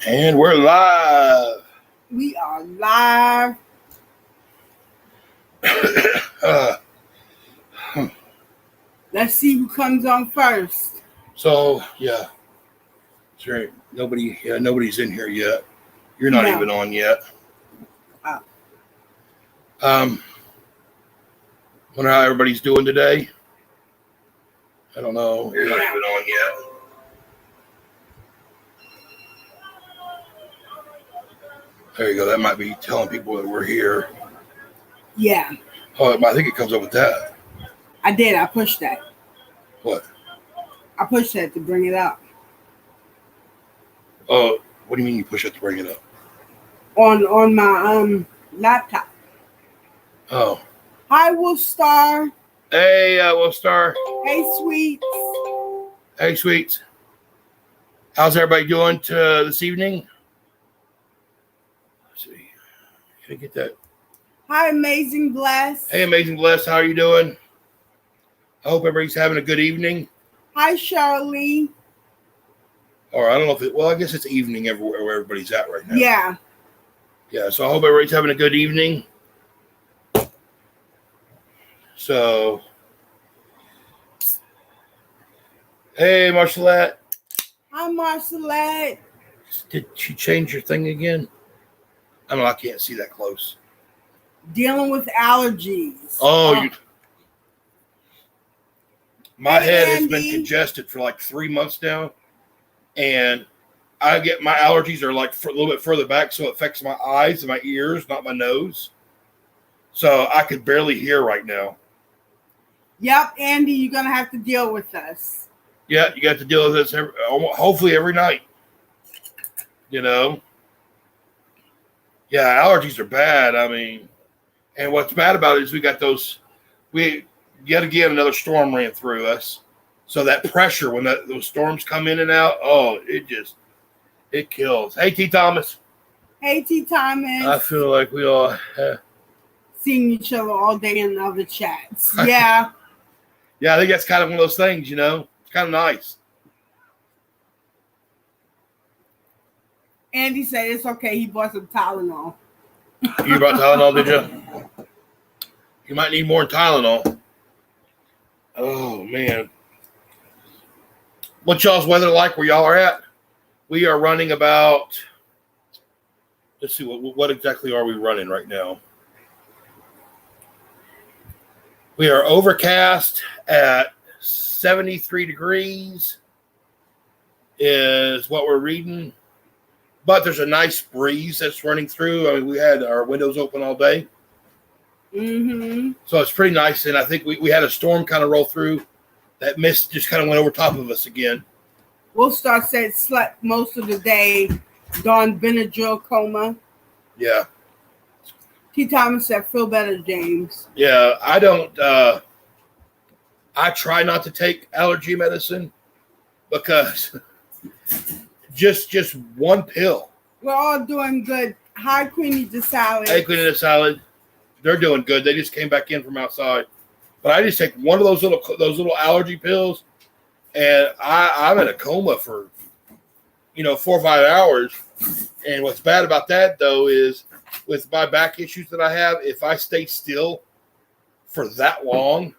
And we're live. We are live. Let's see who comes on first. Yeah. Sure. Nobody's in here yet. You're not even on yet. Wonder how everybody's doing today. I don't know. You're not even on yet. There you go. That might be telling people that we're here. Yeah. Oh, I think it comes up with that. I did. I pushed that. What? I pushed that to bring it up. Oh, what do you mean you push it to bring it up? On my laptop. Oh. Hi, Wolfstar. Hey, Wolfstar. Hey, Sweets. Hey, Sweets. How's everybody doing this evening? Let's see. Can I get that? Hi, Amazing Bless. Hey, Amazing Bless. How are you doing? I hope everybody's having a good evening. Hi, Shirley. Or I don't know if I guess it's evening everywhere where everybody's at right now. Yeah. Yeah, so I hope everybody's having a good evening. So, hey, Marcelette. Hi, Marcelette. Did she change your thing again? I don't know. I can't see that close. Dealing with allergies. Oh. My head has Andy. been congested for like 3 months now. And I get my allergies are like a little bit further back, so it affects my eyes and my ears, not my nose. So I could barely hear right now. Yep, Andy, you're going to have to deal with us. Yeah, you got to deal with this hopefully every night. You know? Yeah, allergies are bad. I mean, and what's bad about it is yet again, another storm ran through us. So that pressure, when those storms come in and out, it kills. Hey, T. Thomas. Hey, T. Thomas. I feel like we all seeing each other all day in other chats. Yeah. Yeah, I think that's kind of one of those things, you know. It's kind of nice. Andy said it's okay. He bought some Tylenol. You brought Tylenol, did you? You might need more Tylenol. Oh, man. What's y'all's weather like where y'all are at? We are running about, let's see, what exactly are we running right now? We are overcast at 73 degrees is what we're reading. But there's a nice breeze that's running through. I mean, we had our windows open all day. Mm-hmm. So it's pretty nice. And I think we had a storm kind of roll through. That mist just kind of went over top of us again. Wolfstar said slept most of the day. Dawn Benadryl coma. Yeah. T. Thomas said, feel better, James. Yeah, I don't. I try not to take allergy medicine because just one pill. We're all doing good. Hi, Queenie the Salad. Hey, Queenie the Salad. They're doing good. They just came back in from outside. But I just take one of those little allergy pills, and I'm in a coma for 4 or 5 hours. And what's bad about that though is with my back issues that I have, if I stay still for that long,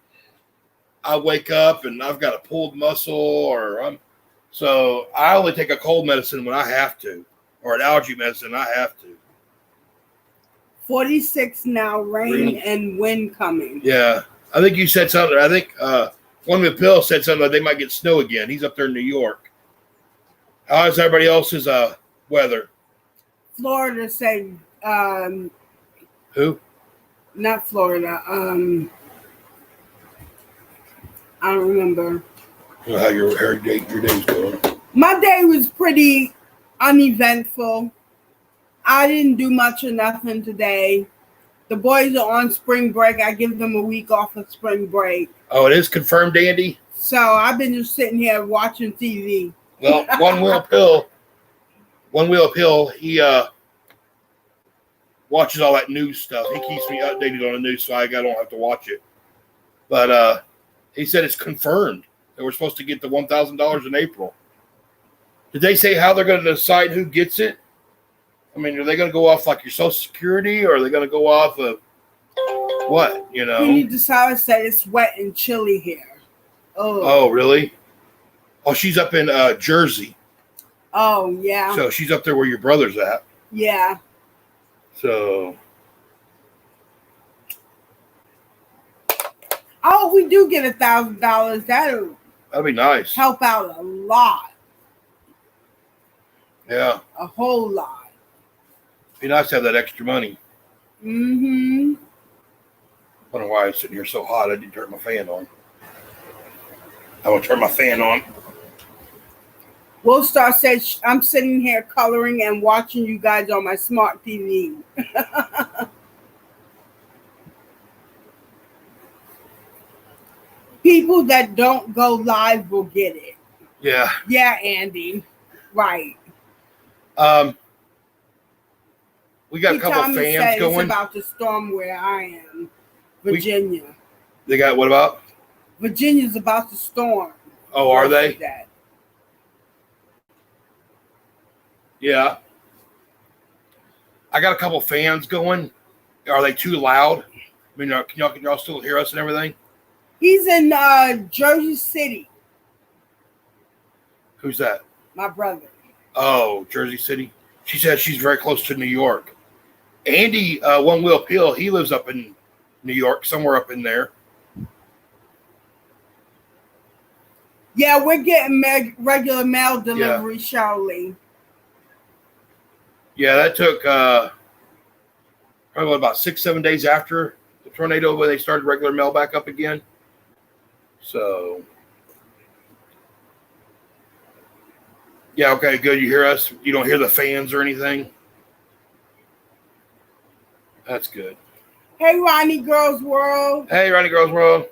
I wake up and I've got a pulled muscle, so I only take a cold medicine when I have to, or an allergy medicine I have to. 46 now, rain and wind coming. Yeah. I think you said something. I think one of the pills said something that they might get snow again. He's up there in New York. How's everybody else's weather? Florida said who? Not Florida. I don't remember. How your day's going? My day was pretty uneventful. I didn't do much or nothing today. The boys are on spring break. I give them a week off of spring break. Oh, it is confirmed, Andy? So I've been just sitting here watching TV. Well, One Wheel Pill, he watches all that news stuff. He keeps me updated on the news so I don't have to watch it. But he said it's confirmed that we're supposed to get the $1,000 in April. Did they say how they're going to decide who gets it? I mean, are they going to go off like your Social Security, or are they going to go off of what? You know? He decided that it's wet and chilly here. Oh, really? Oh, she's up in Jersey. Oh, yeah. So she's up there where your brother's at. Yeah. So. Oh, we do get $1,000. That'd be nice. Help out a lot. Yeah. A whole lot. Be nice to have that extra money. Mm-hmm. I don't know why it's sitting here so hot. I didn't turn my fan on. I will turn my fan on. Will Star says, I'm sitting here coloring and watching you guys on my smart TV. People that don't go live will get it. Yeah. Yeah, Andy. Right. We got a couple of fans going. It's about to storm where I am. Virginia. They got what about? Virginia's about to storm. Oh, are they? That. Yeah. I got a couple fans going. Are they too loud? I mean, can y'all still hear us and everything? He's in Jersey City. Who's that? My brother. Oh, Jersey City. She said she's very close to New York. Andy, One Wheel Peel, he lives up in New York, somewhere up in there. Yeah, we're getting regular mail delivery, Shirley. Yeah, that took probably about 6-7 days after the tornado when they started regular mail back up again. So, yeah, okay, good. You hear us? You don't hear the fans or anything? That's good. Hey, Ronnie Girls World. Hey, Ronnie Girls World.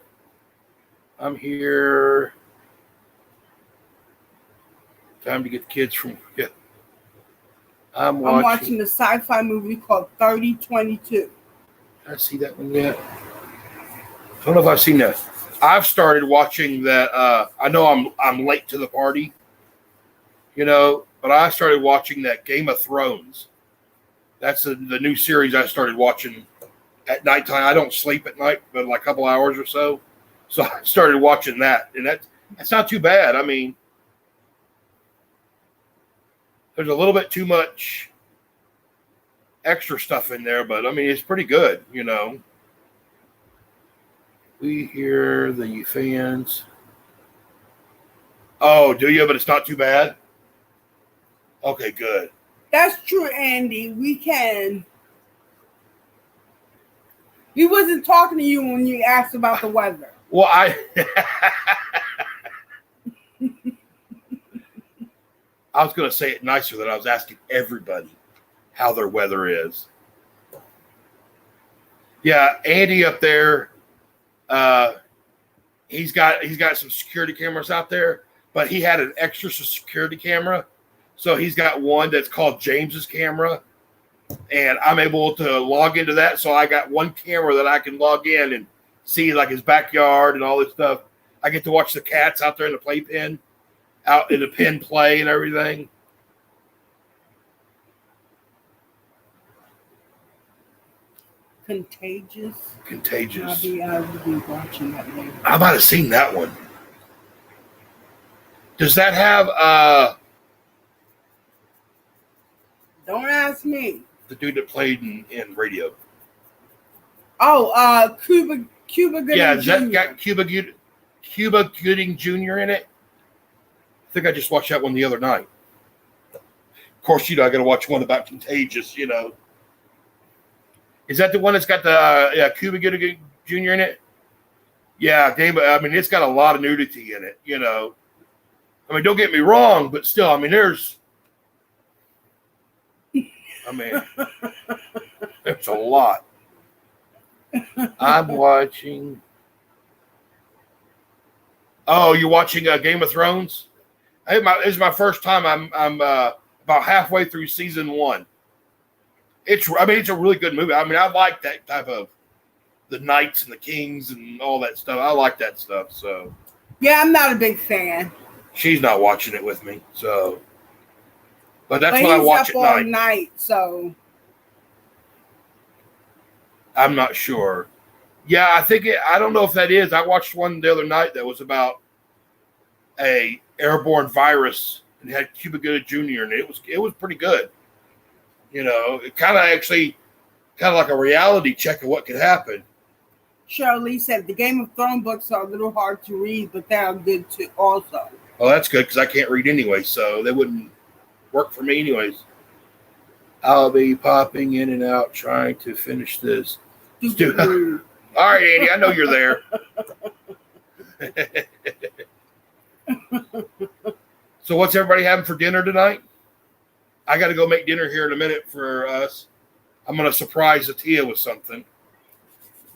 I'm here. Time to get the kids from. Yeah. I'm watching the sci-fi movie called 3022. Did I see that one yet? I don't know if I've seen that. I've started watching that. I know I'm late to the party, you know, but I started watching that Game of Thrones. That's the new series I started watching at nighttime. I don't sleep at night, but like a couple hours or so. So I started watching that, and that's not too bad. I mean, there's a little bit too much extra stuff in there, but I mean, it's pretty good, you know. We hear the fans. Oh, do you? But it's not too bad? Okay, good. That's true, Andy. We can. We wasn't talking to you when you asked about the weather. Well, I was going to say it nicer than I was asking everybody how their weather is. Yeah, Andy up there, he's got some security cameras out there, but he had an extra security camera. So he's got one that's called James's camera, and I'm able to log into that. So I got one camera that I can log in and see like his backyard and all this stuff. I get to watch the cats out there in the playpen, out in the pen play and everything. Contagious. I'll be watching that later. I might have seen that one. Does that have Don't ask me. the dude that played in radio? Oh, Cuba Gooding Yeah, does that Jr. got Cuba Gooding Jr. in it? I think I just watched that one the other night. Of course, you know, I got to watch one about Contagious, you know. Is that the one that's got the Cuba Gooding Jr. in it? Yeah, I mean, it's got a lot of nudity in it, you know. I mean, don't get me wrong, but still, I mean, there's a lot. I'm watching. Oh, you're watching Game of Thrones? This is my first time. I'm about halfway through season 1. It's a really good movie. I mean, I like that type of the knights and the kings and all that stuff. I like that stuff. So yeah, I'm not a big fan. she's not watching it with me. So But that's But what I he's watch up at all night. night, so I'm not sure. Yeah, I don't know if that is. I watched one the other night that was about a airborne virus and had Cuba Gooding Jr. and it was pretty good. It kind of like a reality check of what could happen. Shirley said the Game of Thrones books are a little hard to read, but they are good too also. Well, that's good because I can't read anyway, so they wouldn't work for me anyways. I'll be popping in and out trying to finish this. All right, Andy, I know you're there. So what's everybody having for dinner tonight? I got to go make dinner here in a minute for us. I'm going to surprise Atia with something.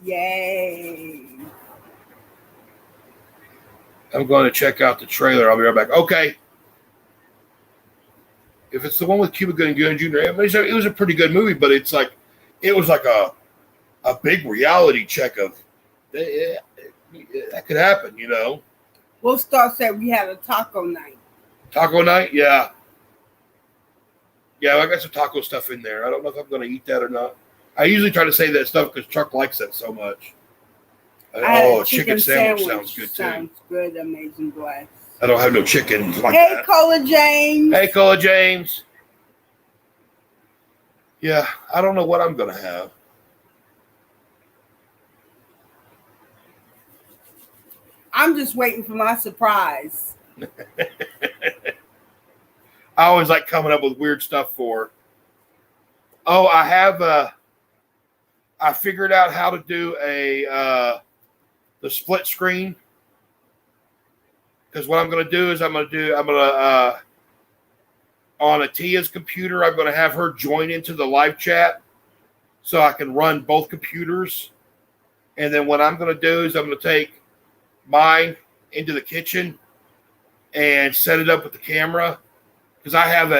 Yay. I'm going to check out the trailer. I'll be right back. Okay. If it's the one with Cuba Gooding Jr., it was a pretty good movie, but it was like a big reality check of that could happen, We'll start saying we had a taco night. Taco night? Yeah. Yeah, I got some taco stuff in there. I don't know if I'm going to eat that or not. I usually try to say that stuff because Chuck likes that so much. Oh, chicken sandwich sounds good, too. Sounds good, amazing boy. I don't have no chicken like hey, that. Cola James. Hey, Cola James. Yeah, I don't know what I'm going to have. I'm just waiting for my surprise. I always like coming up with weird stuff for. Oh, I figured out how to do the split screen. Because what I'm going to do is I'm going to on Atia's computer, I'm going to have her join into the live chat so I can run both computers. And then what I'm going to do is I'm going to take mine into the kitchen and set it up with the camera. Because I have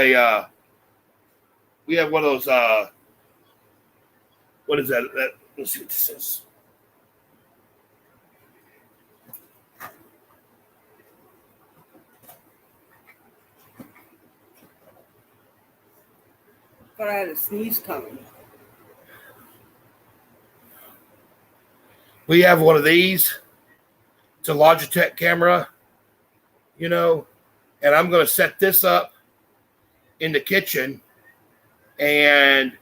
we have one of those, what is that? Let's see what this is. Thought I had a sneeze coming. We have one of these. It's a Logitech camera, and I'm going to set this up in the kitchen. And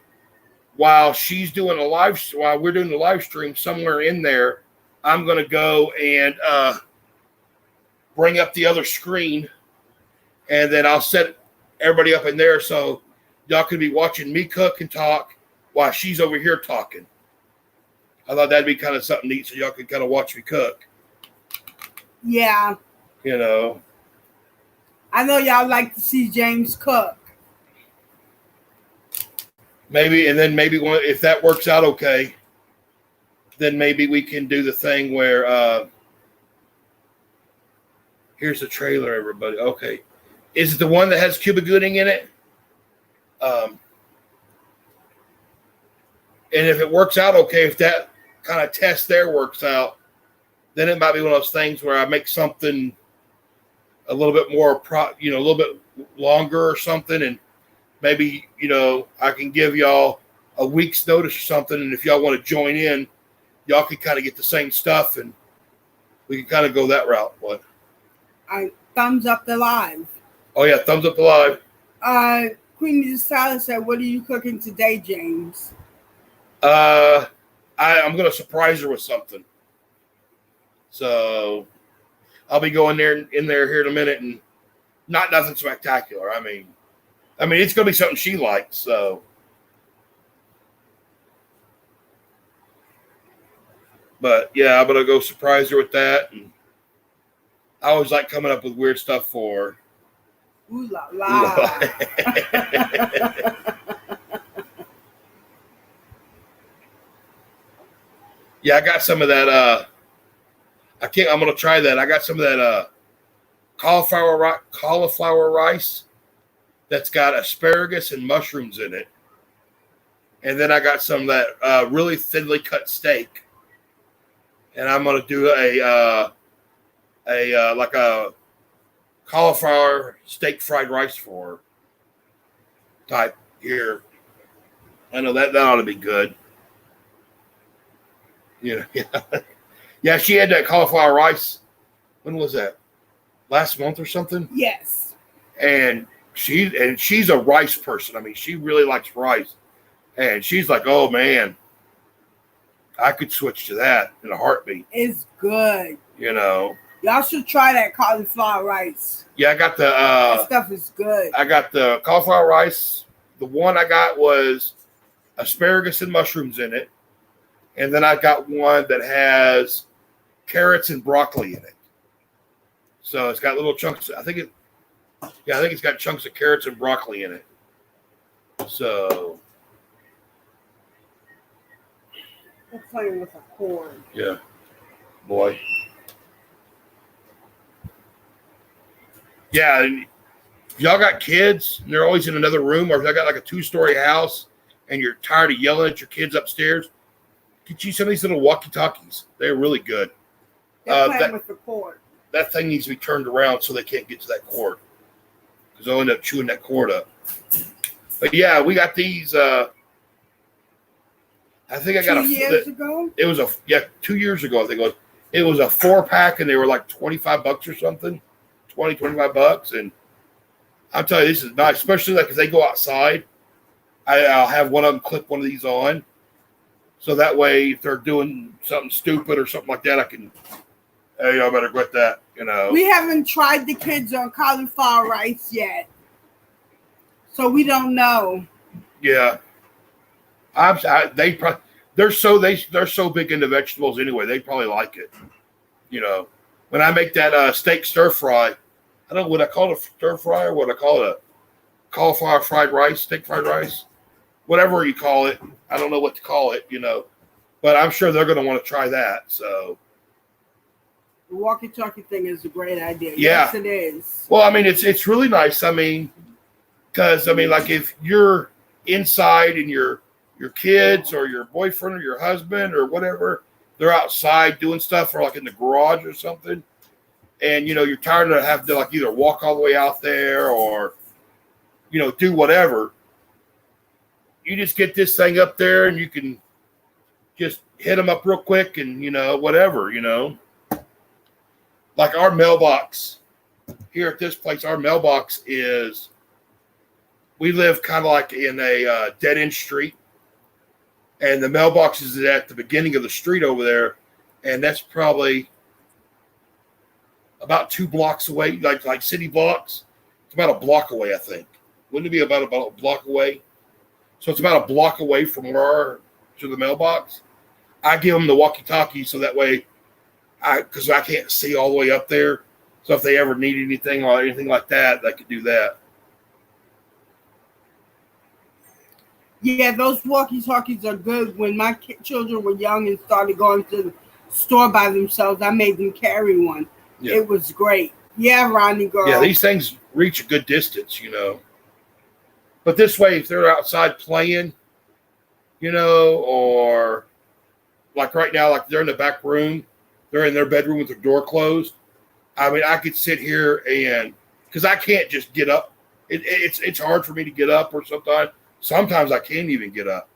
while we're doing the live stream, somewhere in there, I'm going to go and bring up the other screen, and then I'll set everybody up in there so y'all can be watching me cook and talk while she's over here talking. I thought that'd be kind of something neat so y'all could kind of watch me cook. Yeah. I know y'all like to see James cook. Maybe, and then maybe if that works out okay, then maybe we can do the thing where here's the trailer, everybody. Okay. Is it the one that has Cuba Gooding in it? And if it works out okay, if that kind of test there works out, then it might be one of those things where I make something a little bit more, a little bit longer or something, and maybe, I can give y'all a week's notice or something, and if y'all want to join in, y'all can kind of get the same stuff, and we can kind of go that route. What? I thumbs up the live. Oh, yeah, thumbs up the live. Queen Salad said, what are you cooking today, James? I'm going to surprise her with something. So I'll be going in there here in a minute, and nothing spectacular. I mean, it's going to be something she likes. So, but yeah, I'm going to go surprise her with that. And I always like coming up with weird stuff for her. Ooh la la. Yeah, I got some of that. I'm going to try that. I got some of that cauliflower rice that's got asparagus and mushrooms in it. And then I got some of that really thinly cut steak. And I'm going to do a cauliflower steak fried rice for her. type here. I know that ought to be good. Yeah. Yeah, she had that cauliflower rice. When was that? Last month or something? Yes. And she's a rice person. I mean, she really likes rice. And she's like, oh man, I could switch to that in a heartbeat. It's good. You know. Y'all should try that cauliflower rice. Yeah, I got the that stuff is good. I got the cauliflower rice. The one I got was asparagus and mushrooms in it. And then I got one that has carrots and broccoli in it. So it's got little chunks. I think it's got chunks of carrots and broccoli in it. So We're playing with a cord. yeah, boy. Yeah, and if y'all got kids and they're always in another room, or if y'all got like a 2-story house and you're tired of yelling at your kids upstairs, get you some of these little walkie-talkies. They're really good. They're playing with the cord. That thing needs to be turned around so they can't get to that cord, because they'll end up chewing that cord up. But yeah, we got these. I think I got 2 years ago. It was 2 years ago. I think it was a 4-pack, and they were like $25 or something, $25. And I'm telling you, this is nice, especially like if they go outside. I'll have one of them clip one of these on, so that way if they're doing something stupid or something like that, I can. Hey, y'all better quit that. You know. We haven't tried the kids on cauliflower rice yet, so we don't know. Yeah. They're so big into vegetables anyway. They probably like it. You know, when I make that steak stir fry, I don't know what I call it, a stir fry, or what I call it, a cauliflower fried rice, steak fried rice, whatever you call it. I don't know what to call it, you know, but I'm sure they're going to want to try that. So the walkie-talkie thing is a great idea. Yeah. Yes, it is. Well, I mean, it's really nice. I mean, because I mean, like if you're inside and your kids or your boyfriend or your husband or whatever, they're outside doing stuff, or like in the garage or something, and you know you're tired of having to like either walk all the way out there or you know do whatever. You just get this thing up there and you can just hit them up real quick and you know whatever, you know. Like our mailbox here at this place, our mailbox is, we live kind of like in a dead end street, and the mailbox is at the beginning of the street over there, and that's probably about 2 blocks away, like city blocks. It's about a block away, I think. Wouldn't it be about a block away? So it's about a block away from to the mailbox. I give them the walkie-talkie so that way, because I can't see all the way up there. So if they ever need anything or anything like that, they could do that. Yeah, those walkie-talkies are good. When my children were young and started going to the store by themselves, I made them carry one. Yeah. It was great. Yeah, Ronnie girl. Yeah, these things reach a good distance, you know. But this way, if they're outside playing, you know, or like right now, like they're in the back room, they're in their bedroom with their door closed. I mean, I could sit here and, because I can't just get up. It's hard for me to get up, or sometimes I can't even get up,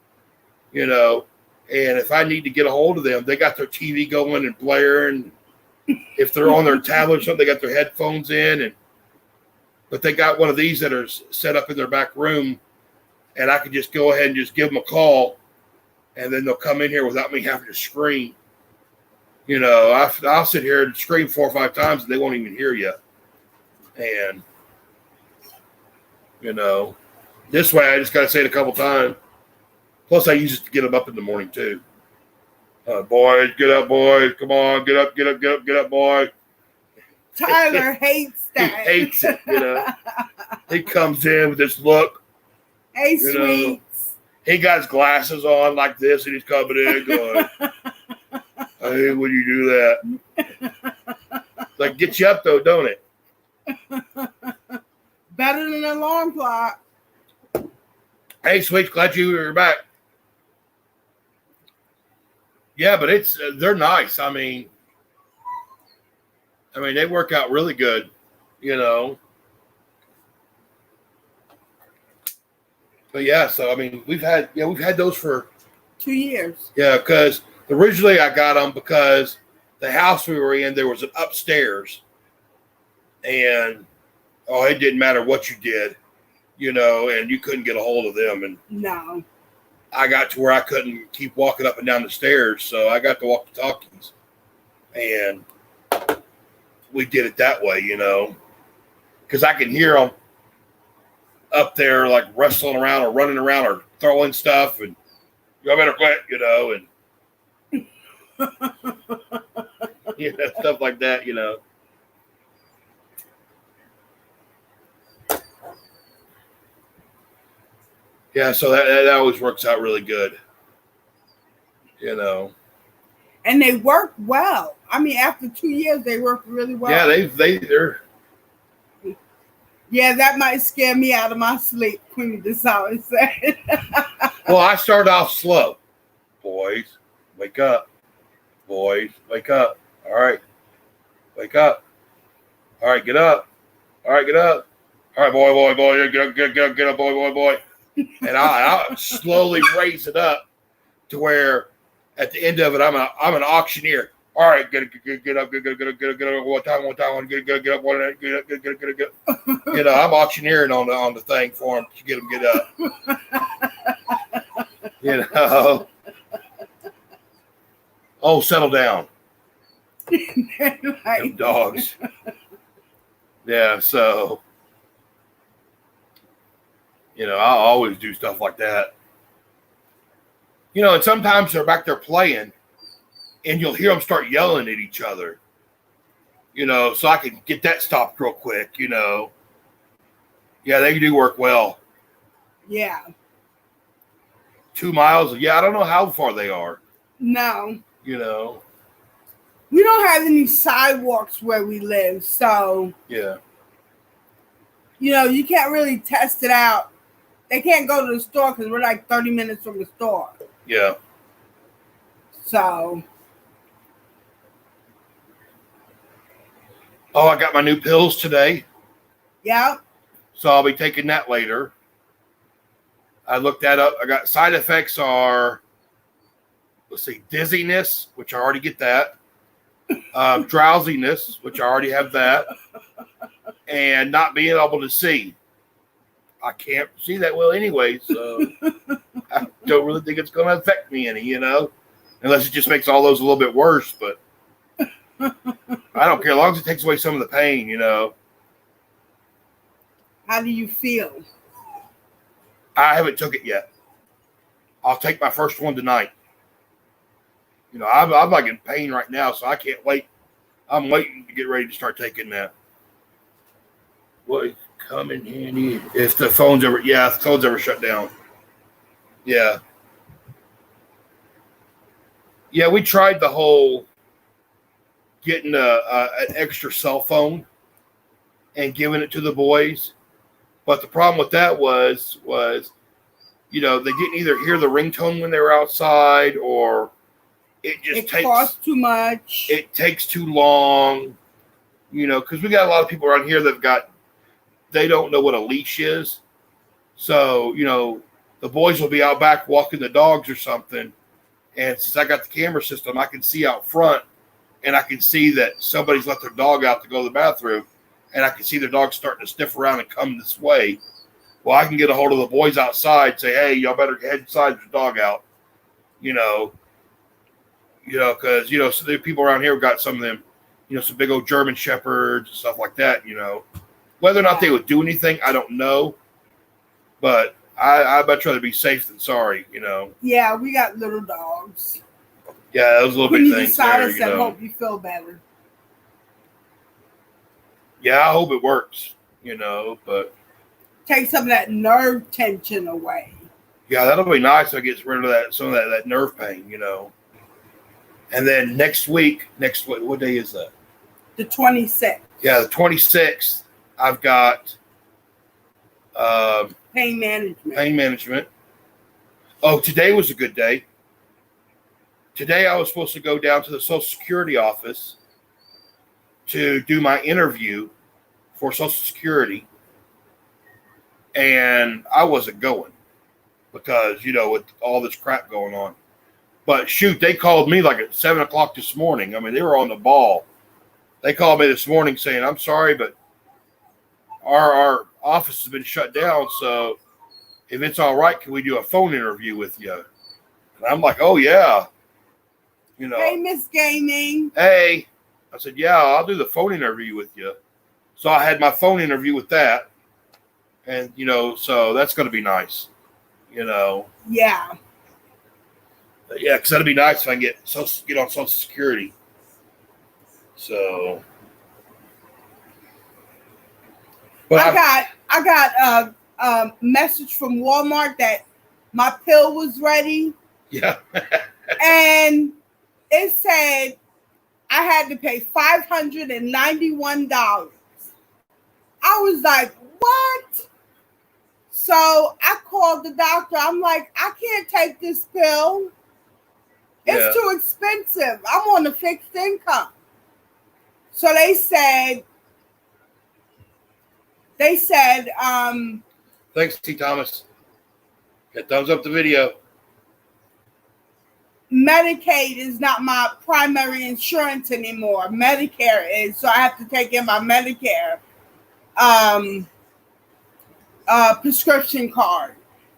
you know. And if I need to get a hold of them, they got their TV going and blaring. If they're on their tablet or something, they got their headphones in. But they got one of these that are set up in their back room, and I can just go ahead and just give them a call, and then they'll come in here without me having to scream. You know, I'll sit here and scream 4 or 5 times, and they won't even hear you. And, you know, this way I just got to say it a couple times. Plus, I use it to get them up in the morning, too. Boys, get up, boys. Come on, get up, boy. Tyler hates that. He hates it, you know. He comes in with this look. Hey, sweets. He got his glasses on like this, and he's coming in going, I hate when you do that. Like, get you up, though, don't it? Better than an alarm clock. Hey, sweets, glad you're back. Yeah, but they're nice. I mean, they work out really good, you know. But yeah, so I mean, we've had those for 2 years. Yeah, because originally I got them because the house we were in, there was an upstairs, and it didn't matter what you did, and you couldn't get a hold of them. And No. I got to where I couldn't keep walking up and down the stairs, so I got the walkie-talkies, and we did it that way, because I can hear them up there like wrestling around or running around or throwing stuff, and y'all better quit, and stuff like that, Yeah, so that always works out really good, And they work well. I mean, after 2 years, they work really well. Yeah, they're. Yeah, that might scare me out of my sleep, Queen DeSalad said. Well, I started off slow. Boys, wake up. Boys, wake up. All right, wake up. All right, get up. All right, get up. All right, boy, get up, boy. And I slowly raise it up to where at the end of it, I'm an auctioneer. All right, get up, get up, one time, get up, get up. I'm auctioneering on the thing for them to get them get up. Oh, settle down. Right. Them dogs. Yeah, so I'll always do stuff like that. And sometimes they're back there playing, and you'll hear them start yelling at each other. So I can get that stopped real quick. Yeah, they do work well. Yeah. 2 miles. Yeah, I don't know how far they are. No. We don't have any sidewalks where we live, so yeah. You can't really test it out. They can't go to the store because we're like 30 minutes from the store. Yeah. So. Oh, I got my new pills today. Yeah. So I'll be taking that later. I looked that up. I got side effects are, let's see, dizziness, which I already get that. Drowsiness, which I already have that. And not being able to see. I can't see that well anyway, so I don't really think it's going to affect me any, unless it just makes all those a little bit worse. But I don't care as long as it takes away some of the pain, How do you feel? I haven't took it yet. I'll take my first one tonight. I'm like in pain right now, so I can't wait. I'm waiting to get ready to start taking that. What come in handy if the phone's ever shut down. Yeah. Yeah, we tried the whole getting an extra cell phone and giving it to the boys. But the problem with that was they didn't either hear the ringtone when they were outside, or it costs too much. It takes too long, because we got a lot of people around here they don't know what a leash is. So, the boys will be out back walking the dogs or something. And since I got the camera system, I can see out front, and I can see that somebody's let their dog out to go to the bathroom. And I can see their dog starting to sniff around and come this way. Well, I can get a hold of the boys outside, say, hey, y'all better head inside, there's a dog out. Because, so the people around here have got some of them, some big old German shepherds and stuff like that, Whether or not they would do anything, I don't know. But I'd much rather be safe than sorry, Yeah, we got little dogs. Yeah, those little big things there, I hope you feel better. Yeah, I hope it works, but. Take some of that nerve tension away. Yeah, that'll be nice. It gets rid of some of that nerve pain, And then next week, what day is that? The 26th. Yeah, the 26th, I've got pain management. Oh, today was a good day. Today I was supposed to go down to the Social Security office to do my interview for Social Security, and I wasn't going. because, with all this crap going on. But shoot, they called me like at 7 o'clock this morning. I mean, they were on the ball. They called me this morning saying, I'm sorry, but our office has been shut down. So if it's all right, can we do a phone interview with you? And I'm like, oh, yeah. Hey, Miss Gaming. Hey. I said, yeah, I'll do the phone interview with you. So I had my phone interview with that. And, so that's going to be nice. Yeah. Yeah, because that'd be nice if I can get on Social Security. So. But I got a message from Walmart that my pill was ready. Yeah. And it said I had to pay $591. I was like, what? So I called the doctor. I'm like, I can't take this pill. It's too expensive. I'm on a fixed income. So they said, thanks, T. Thomas. Yeah, thumbs up the video. Medicaid is not my primary insurance anymore. Medicare is, so I have to take in my Medicare prescription card.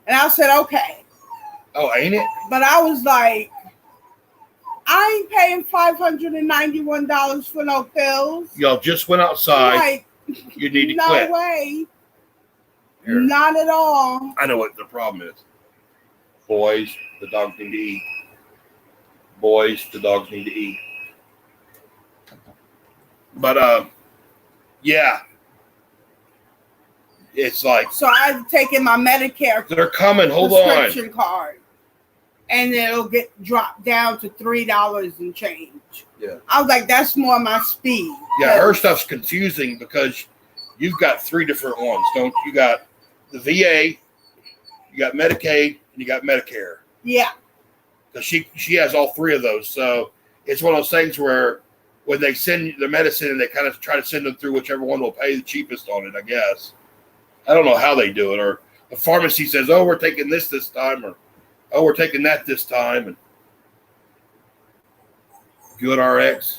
And I said, okay. Oh, ain't it? But I was like, I ain't paying $591 for no pills. Y'all just went outside. Like, you need to no quit. No way. Here. Not at all. I know what the problem is. Boys, the dogs need to eat. Boys, the dogs need to eat. But, yeah. It's like. So I've taken my Medicare. They're coming. Hold prescription on. Card. And it'll get dropped down to $3 and change. Yeah. I was like, that's more my speed. Yeah, her stuff's confusing because you've got 3 different ones, don't you? You got the VA, you got Medicaid, and you got Medicare. Yeah. Because she has all 3 of those. So it's one of those things where when they send the medicine and they kind of try to send them through whichever one will pay the cheapest on it, I guess. I don't know how they do it. Or the pharmacy says, oh, we're taking this time, or oh, we're taking that this time. And GoodRx.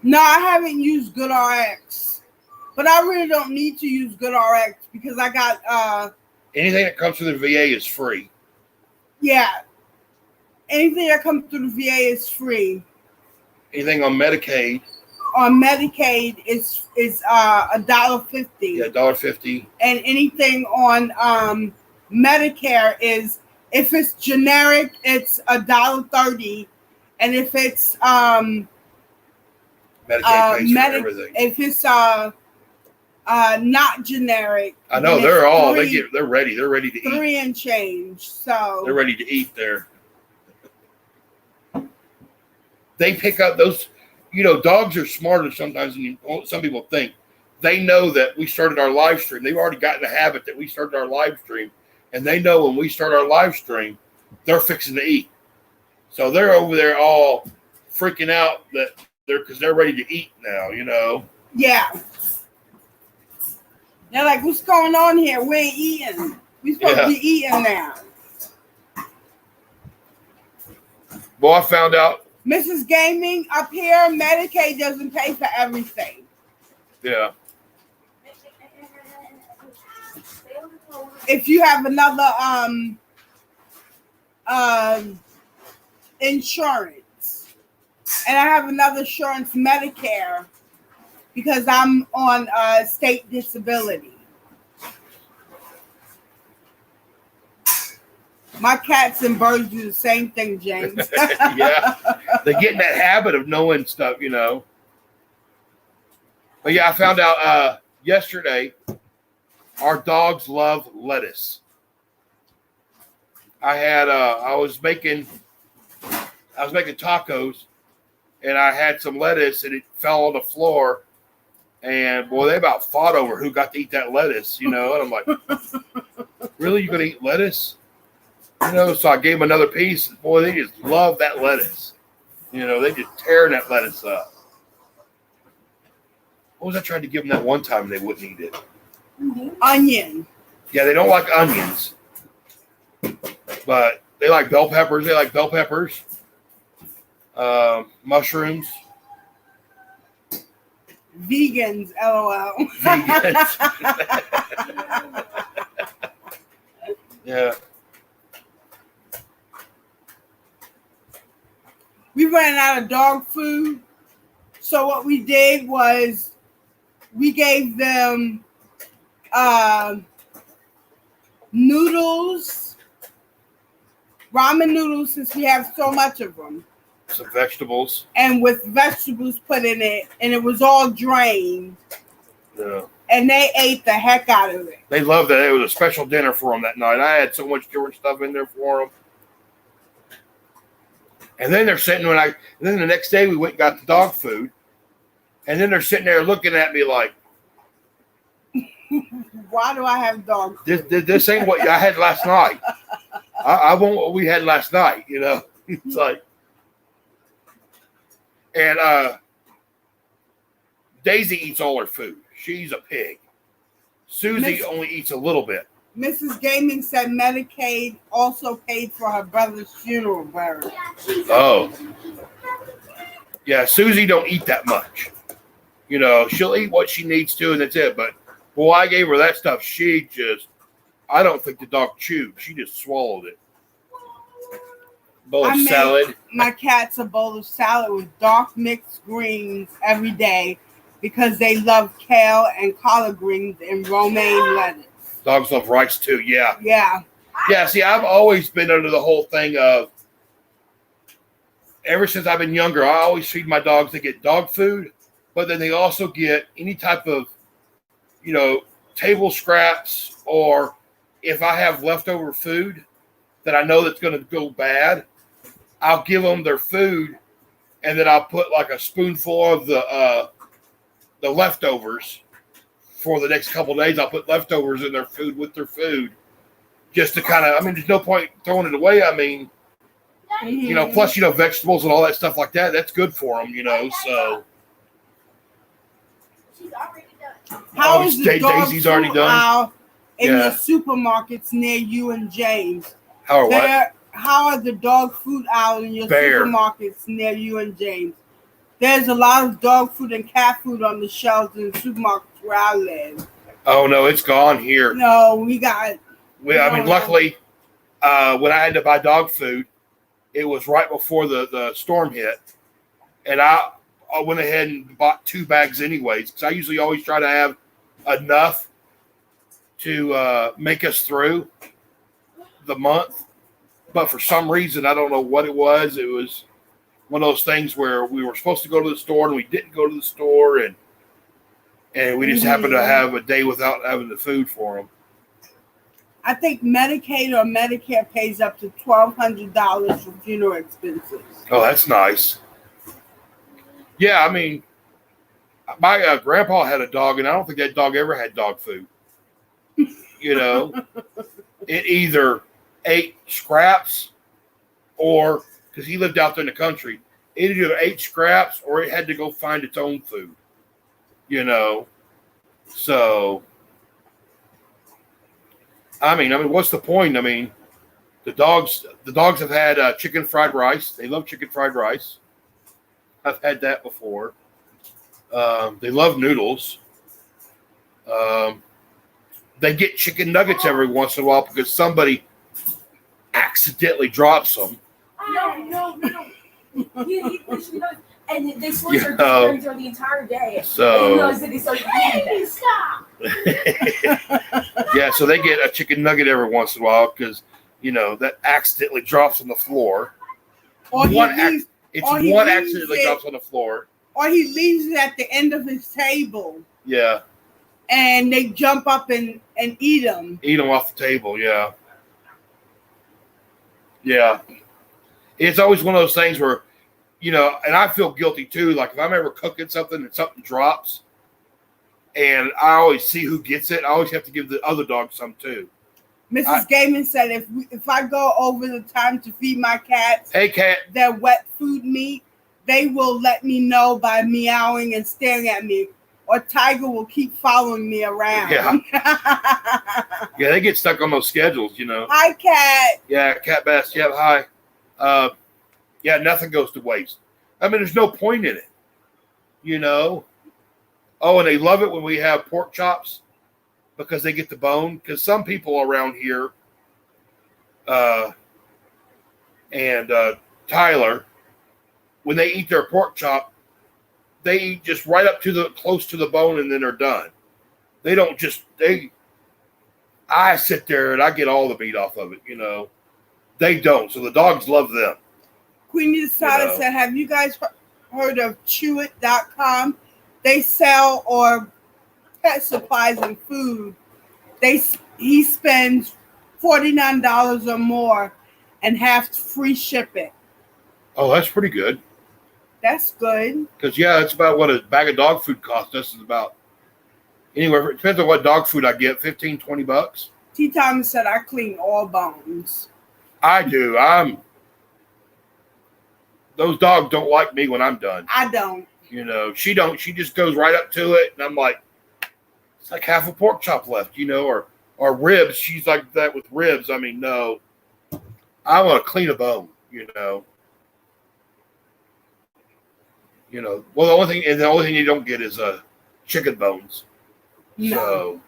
No, I haven't used GoodRx. But I really don't need to use GoodRx because I got anything that comes through the VA is free. Yeah. Anything that comes through the VA is free. Anything on Medicaid. On Medicaid is $1.50. Yeah, $1.50. And anything on Medicare is, if it's generic, it's $1.30. And if it's Medicaid pays for everything. If it's not generic, I know they're ready. They're ready to eat. 3 and change. So they're ready to eat there. They pick up those. Dogs are smarter sometimes than some people think. They know that we started our live stream. They've already gotten the habit that we started our live stream, and they know when we start our live stream, they're fixing to eat. So they're over there all freaking out because they're ready to eat now. Yeah. They're like, what's going on here? We ain't eating. We supposed to be eating now. Well, I found out. Mrs. Gaming, up here, Medicaid doesn't pay for everything. Yeah. If you have another insurance, and I have another insurance, Medicare, because I'm on state disability. My cats and birds do the same thing, James. Yeah. They get in that habit of knowing stuff, But yeah, I found out yesterday our dogs love lettuce. I was making tacos, and I had some lettuce, and it fell on the floor. And boy, they about fought over who got to eat that lettuce, And I'm like, really, you gonna eat lettuce? So I gave them another piece. Boy, they just love that lettuce. They just tearing that lettuce up. What was I trying to give them that one time and they wouldn't eat it? Mm-hmm. Onion. Yeah, they don't like onions. But they like bell peppers. They like bell peppers, mushrooms. Vegans, LOL. Vegans. Yeah. We ran out of dog food. So what we did was we gave them noodles, ramen noodles, since we have so much of them. Some vegetables. And with vegetables put in it, and it was all drained. Yeah. And they ate the heck out of it. They loved it. It was a special dinner for them that night. I had so much different stuff in there for them. And then they're sitting and then the next day we went and got the dog food. And then they're sitting there looking at me like, why do I have dog food? This ain't what I had last night. I want what we had last night, you know. It's like, and Daisy eats all her food. She's a pig. Susie only eats a little bit. Mrs. Gaming said Medicaid also paid for her brother's funeral burial. Oh. Yeah, Susie don't eat that much. You know, she'll eat what she needs to, and that's it. But, boy, I gave her that stuff. I don't think the dog chewed. She just swallowed it. Bowl of salad. My cats a bowl of salad with dark mixed greens every day because they love kale and collard greens and romaine lettuce. Dogs love rice too, yeah. Yeah. Yeah, see, I've always been under the whole thing of, ever since I've been younger, I always feed my dogs. They get dog food, but then they also get any type of, you know, table scraps, or if I have leftover food that I know that's going to go bad, I'll give them their food, and then I'll put like a spoonful of the leftovers for the next couple of days. I'll put leftovers in their food with their food, just to kind of, I mean, there's no point throwing it away. I mean, you know, plus, you know, vegetables and all that stuff like that, that's good for them, you know, so. How is the dog Daisy's food already done aisle in the supermarkets near you and James? How are what? How are the dog food aisle in your supermarkets near you and James? There's a lot of dog food and cat food on the shelves in the supermarkets where I live. Oh, no, it's gone here. No, we got. I mean, luckily, when I had to buy dog food, it was right before the storm hit. And I went ahead and bought 2 bags anyways, because I usually always try to have enough to make us through the month. But for some reason, I don't know what it was. It was one of those things where we were supposed to go to the store and we didn't go to the store, and we just happened to have a day without having the food for them. I think Medicaid or Medicare pays up to $1,200 for funeral expenses. Oh, that's nice. Yeah, I mean, my grandpa had a dog, and I don't think that dog ever had dog food. You know, it either ate scraps, or, because he lived out there in the country, it either ate scraps or it had to go find its own food. You know, so I mean, what's the point? I mean, the dogs have had chicken fried rice. They love chicken fried rice. I've had that before. They love noodles. They get chicken nuggets every once in a while because somebody accidentally drops them. No. He and they switch their during the entire day. So they started eating stop. Yeah, so they get a chicken nugget every once in a while because, you know, that accidentally drops on the floor. Or one accidentally drops on the floor. Or he leaves it at the end of his table. Yeah. And they jump up and eat them. Eat them off the table, yeah. Yeah. It's always one of those things where, you know, and I feel guilty too. Like if I'm ever cooking something and something drops, and I always see who gets it, I always have to give the other dog some too. Mrs. Gaiman said if I go over the time to feed my cats, hey cat, their wet food meat, they will let me know by meowing and staring at me. or Tiger will keep following me around. Yeah. Yeah, they get stuck on those schedules, Hi, Cat. Yeah, Cat Bass. Yeah, hi. Yeah, nothing goes to waste. I mean, there's no point in it, Oh, and they love it when we have pork chops because they get the bone. Because some people around here, and Tyler, when they eat their pork chop, they eat just right up to close to the bone and then they're done. They don't I sit there and I get all the meat off of it, They don't. So the dogs love them. Queenie Sada said, have you guys heard of chewit.com? They sell or pet supplies and food. He spends $49 or more and have free shipping. Oh, that's pretty good. That's good. Because, that's about what a bag of dog food costs. This is about anywhere. It depends on what dog food I get, $15-$20. T. Thomas said, I clean all bones. I do. Those dogs don't like me when I'm done. I don't. She don't. She just goes right up to it, and I'm like, it's like half a pork chop left, or ribs. She's like that with ribs. I mean, no. I want to clean a bone, Well, the only thing you don't get is chicken bones. No. So,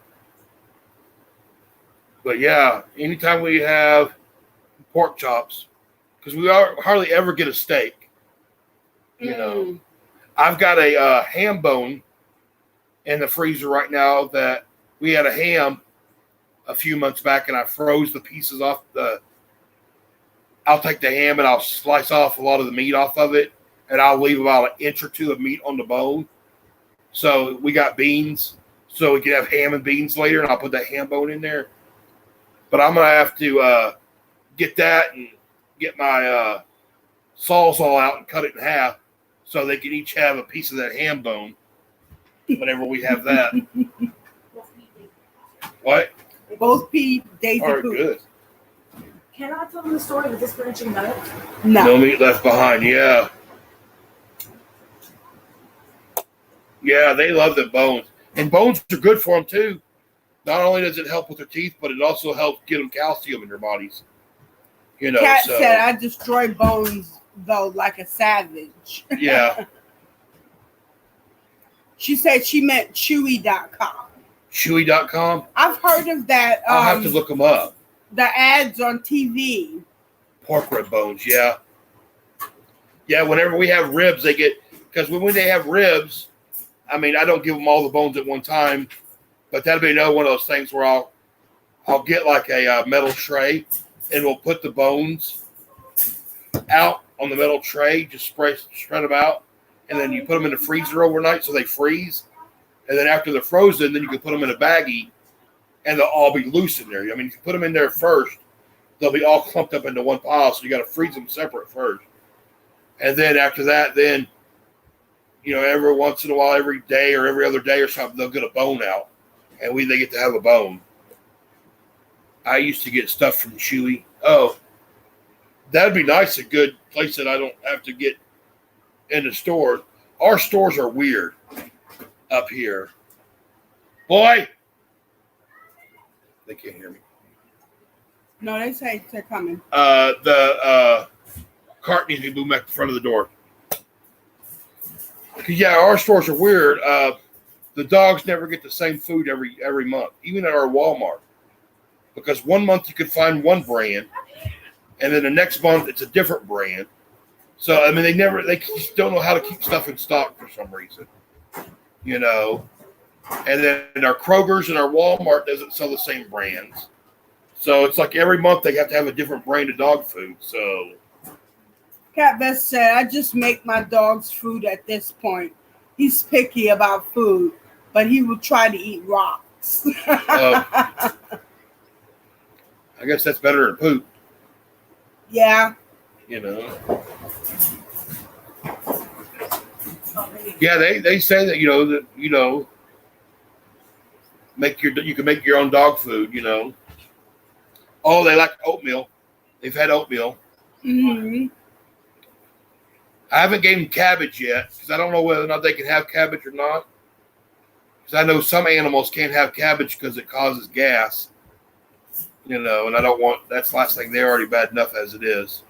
but yeah, anytime we have pork chops, because we hardly ever get a steak, I've got a ham bone in the freezer right now that we had a ham a few months back, and I froze the pieces off I'll take the ham and I'll slice off a lot of the meat off of it, and I'll leave about an inch or two of meat on the bone. So we got beans, so we can have ham and beans later, and I'll put that ham bone in there. But I'm gonna have to get that and get my sawzall out and cut it in half, so they can each have a piece of that ham bone whenever we have that. What? Both pee, Daisy All right, poop. good. Can I tell them the story of the disparaging nut? No. No meat left behind. Yeah. Yeah, they love the bones. And bones are good for them, too. Not only does it help with their teeth, but it also helps get them calcium in their bodies. Kat said, I destroy bones, though, like a savage. Yeah. She said she meant Chewy.com. Chewy.com? I've heard of that. I'll have to look them up. The ads on TV. Pork rib bones, yeah. Yeah, whenever we have ribs, they get, because when they have ribs, I mean, I don't give them all the bones at one time, but that'll be another one of those things where I'll get like a metal tray, and we'll put the bones out on the metal tray, just spread them out, and then you put them in the freezer overnight so they freeze, and then after they're frozen, then you can put them in a baggie, and they'll all be loose in there. I mean, if you put them in there first, they'll be all clumped up into one pile, so you got to freeze them separate first. And then after that, then, every once in a while, every day or every other day or something, they'll get a bone out, and they get to have a bone. I used to get stuff from Chewy. Oh, that'd be nice, a good place that I don't have to get in the store. Our stores are weird up here. Boy! They can't hear me. No, they say they're coming. The cart needs to be moved back to the front of the door. Yeah, our stores are weird. The dogs never get the same food every month, even at our Walmart. Because one month you could find one brand, and then the next month it's a different brand. So, I mean, they just don't know how to keep stuff in stock for some reason. And then our Kroger's and our Walmart doesn't sell the same brands. So it's like every month they have to have a different brand of dog food. So Cat Best said, I just make my dog's food at this point. He's picky about food, but he will try to eat rocks. I guess that's better than poop. Yeah. Yeah, they say that, you can make your own dog food, Oh, they like oatmeal. They've had oatmeal. Mm-hmm. I haven't gave them cabbage yet because I don't know whether or not they can have cabbage or not. I know some animals can't have cabbage because it causes gas. And I don't want, that's the last thing. They're already bad enough as it is.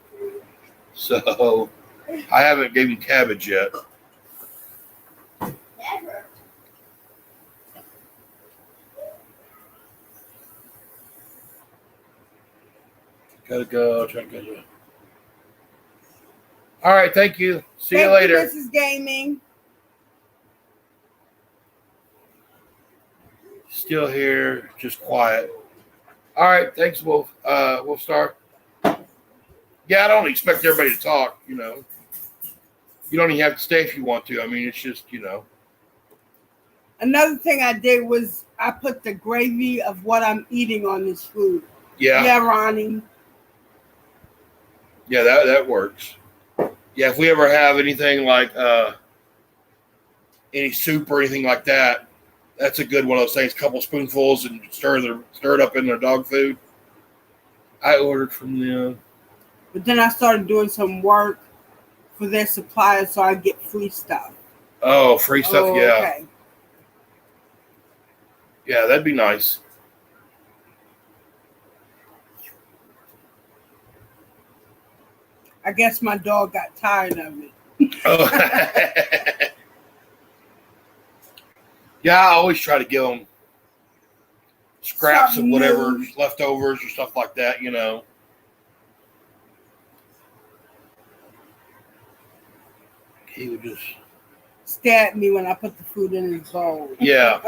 So I haven't given cabbage yet. Never. Gotta go. Try to get you. All right. Thank you. See you Thank later. Mrs. Gaming. Still here. Just quiet. All right. Thanks, Wolf. We'll start. Yeah, I don't expect everybody to talk. You don't even have to stay if you want to. I mean, it's just, Another thing I did was I put the gravy of what I'm eating on this food. Yeah. Yeah, Ronnie. Yeah, that works. Yeah, if we ever have anything like any soup or anything like that, that's a good one of those things. Couple spoonfuls and stir it up in their dog food. I ordered from them. But then I started doing some work for their suppliers so I get free stuff. Oh, free stuff, Oh, yeah. Okay. Yeah, that'd be nice. I guess my dog got tired of it. Oh. Yeah, I always try to give them scraps Something of whatever, new. leftovers or stuff like that, He would just... Stare at me when I put the food in his bowl. Yeah.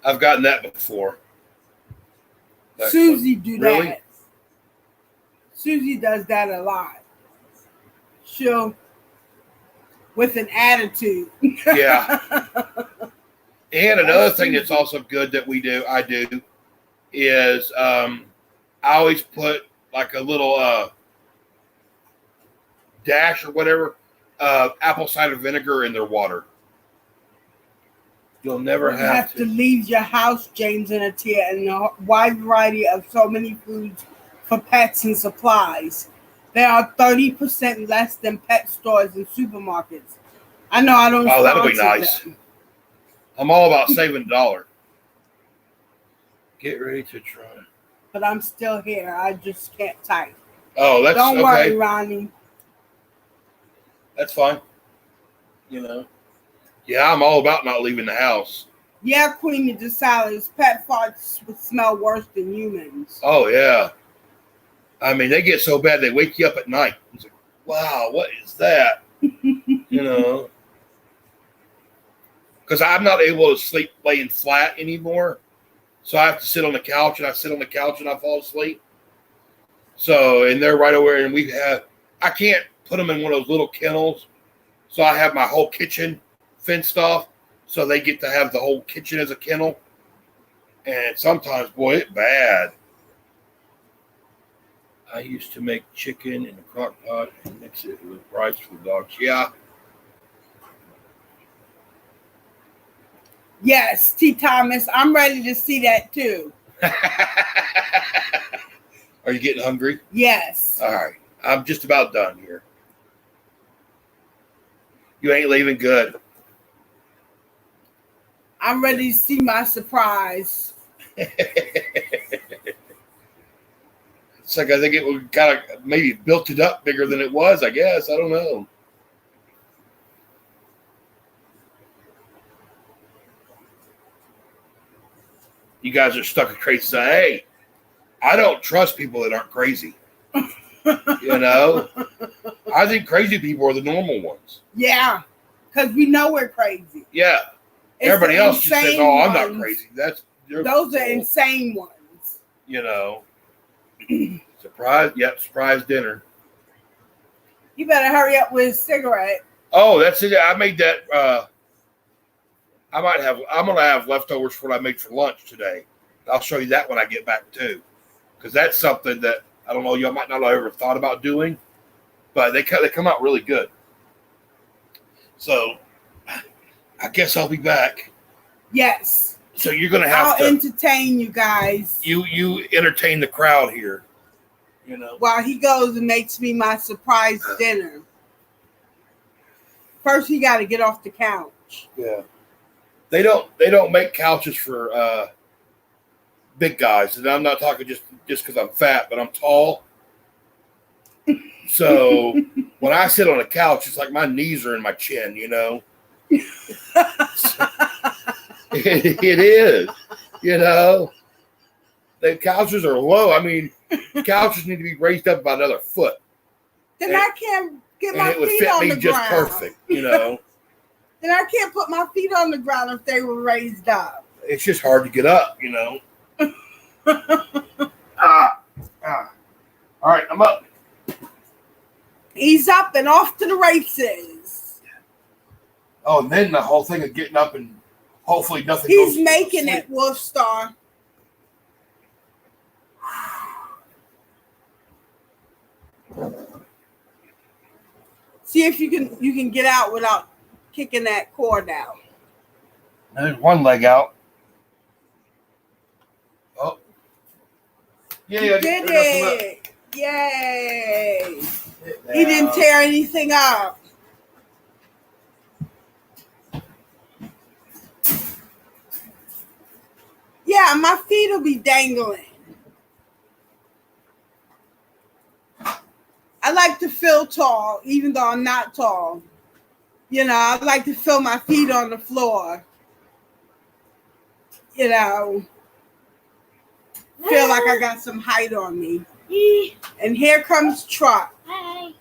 I've gotten that before. Susie do Really? that. Susie does that a lot. She'll, with an attitude. Yeah. And another thing that's also good that I do, is I always put like a little dash or whatever apple cider vinegar in their water. You'll never You have have to leave your house, James and Atia, and a wide variety of so many foods for pets and supplies. They are 30% less than pet stores and supermarkets. I know I don't. Oh, that'll be sponsor nice. them, I'm all about saving $1. Get ready to try. but I'm still here. I just can't type. Oh, that's Don't okay. worry, Ronnie. That's fine. Yeah, I'm all about not leaving the house. Yeah, Queen of the Salads. Pet farts would smell worse than humans. Oh, yeah. I mean, they get so bad they wake you up at night. It's like, wow, what is that? Because I'm not able to sleep laying flat anymore. So I have to sit on the couch, and I sit on the couch and I fall asleep. So, and they're right over, and I can't put them in one of those little kennels. So I have my whole kitchen fenced off. So they get to have the whole kitchen as a kennel. And sometimes, boy, it's bad. I used to make chicken in a crock pot and mix it with rice for the dogs. Yeah. Yes, T. Thomas. I'm ready to see that too. Are you getting hungry? Yes. All right. I'm just about done here. You ain't leaving good. I'm ready to see my surprise. It's like I think it would kind of maybe built it up bigger than it was, I guess. I don't know. You guys are stuck in crazy. Hey, I don't trust people that aren't crazy. I think crazy people are the normal ones. Yeah, because we know we're crazy. Yeah. It's Everybody the else just says, insane "Oh, I'm ones. not crazy." Those are insane ones. Surprise! Yep, surprise dinner. You better hurry up with a cigarette. Oh, that's it. I made that. I'm gonna have leftovers for what I made for lunch today. I'll show you that when I get back too, because that's something that I don't know. Y'all might not have ever thought about doing, but they come out really good. So, I guess I'll be back. Yes. So you're gonna have to entertain you guys. You entertain the crowd here. While he goes and makes me my surprise dinner. First, he got to get off the couch. Yeah. They don't make couches for big guys, and I'm not talking just because I'm fat, but I'm tall. So when I sit on a couch, it's like my knees are in my chin, you know. It is, you know. The couches are low. I mean, couches need to be raised up about another foot. Then I can't get my it would feet fit on me the just ground. perfect, you know. Then I can't put my feet on the ground if they were raised up. It's just hard to get up, you know. All right, I'm up. He's up and off to the races. Oh, and then the whole thing of getting up and hopefully nothing. He's making it, Wolf Star. See if you can get out without kicking that cord out. There's one leg out. Oh. Yeah, You did it. Yay. He didn't tear anything up. Yeah, my feet will be dangling. I like to feel tall, even though I'm not tall. You know, I like to feel my feet on the floor. You know, feel like I got some height on me. And here comes Trot. Hi.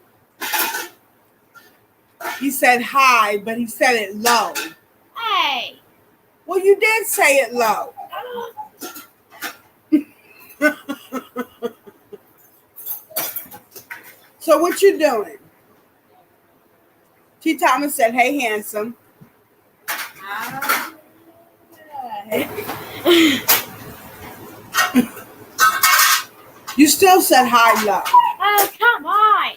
He said hi, but he said it low. Hey. Well, you did say it low. So what you doing? T. Thomas said, hey, handsome. You still said hi, low. Oh, come on.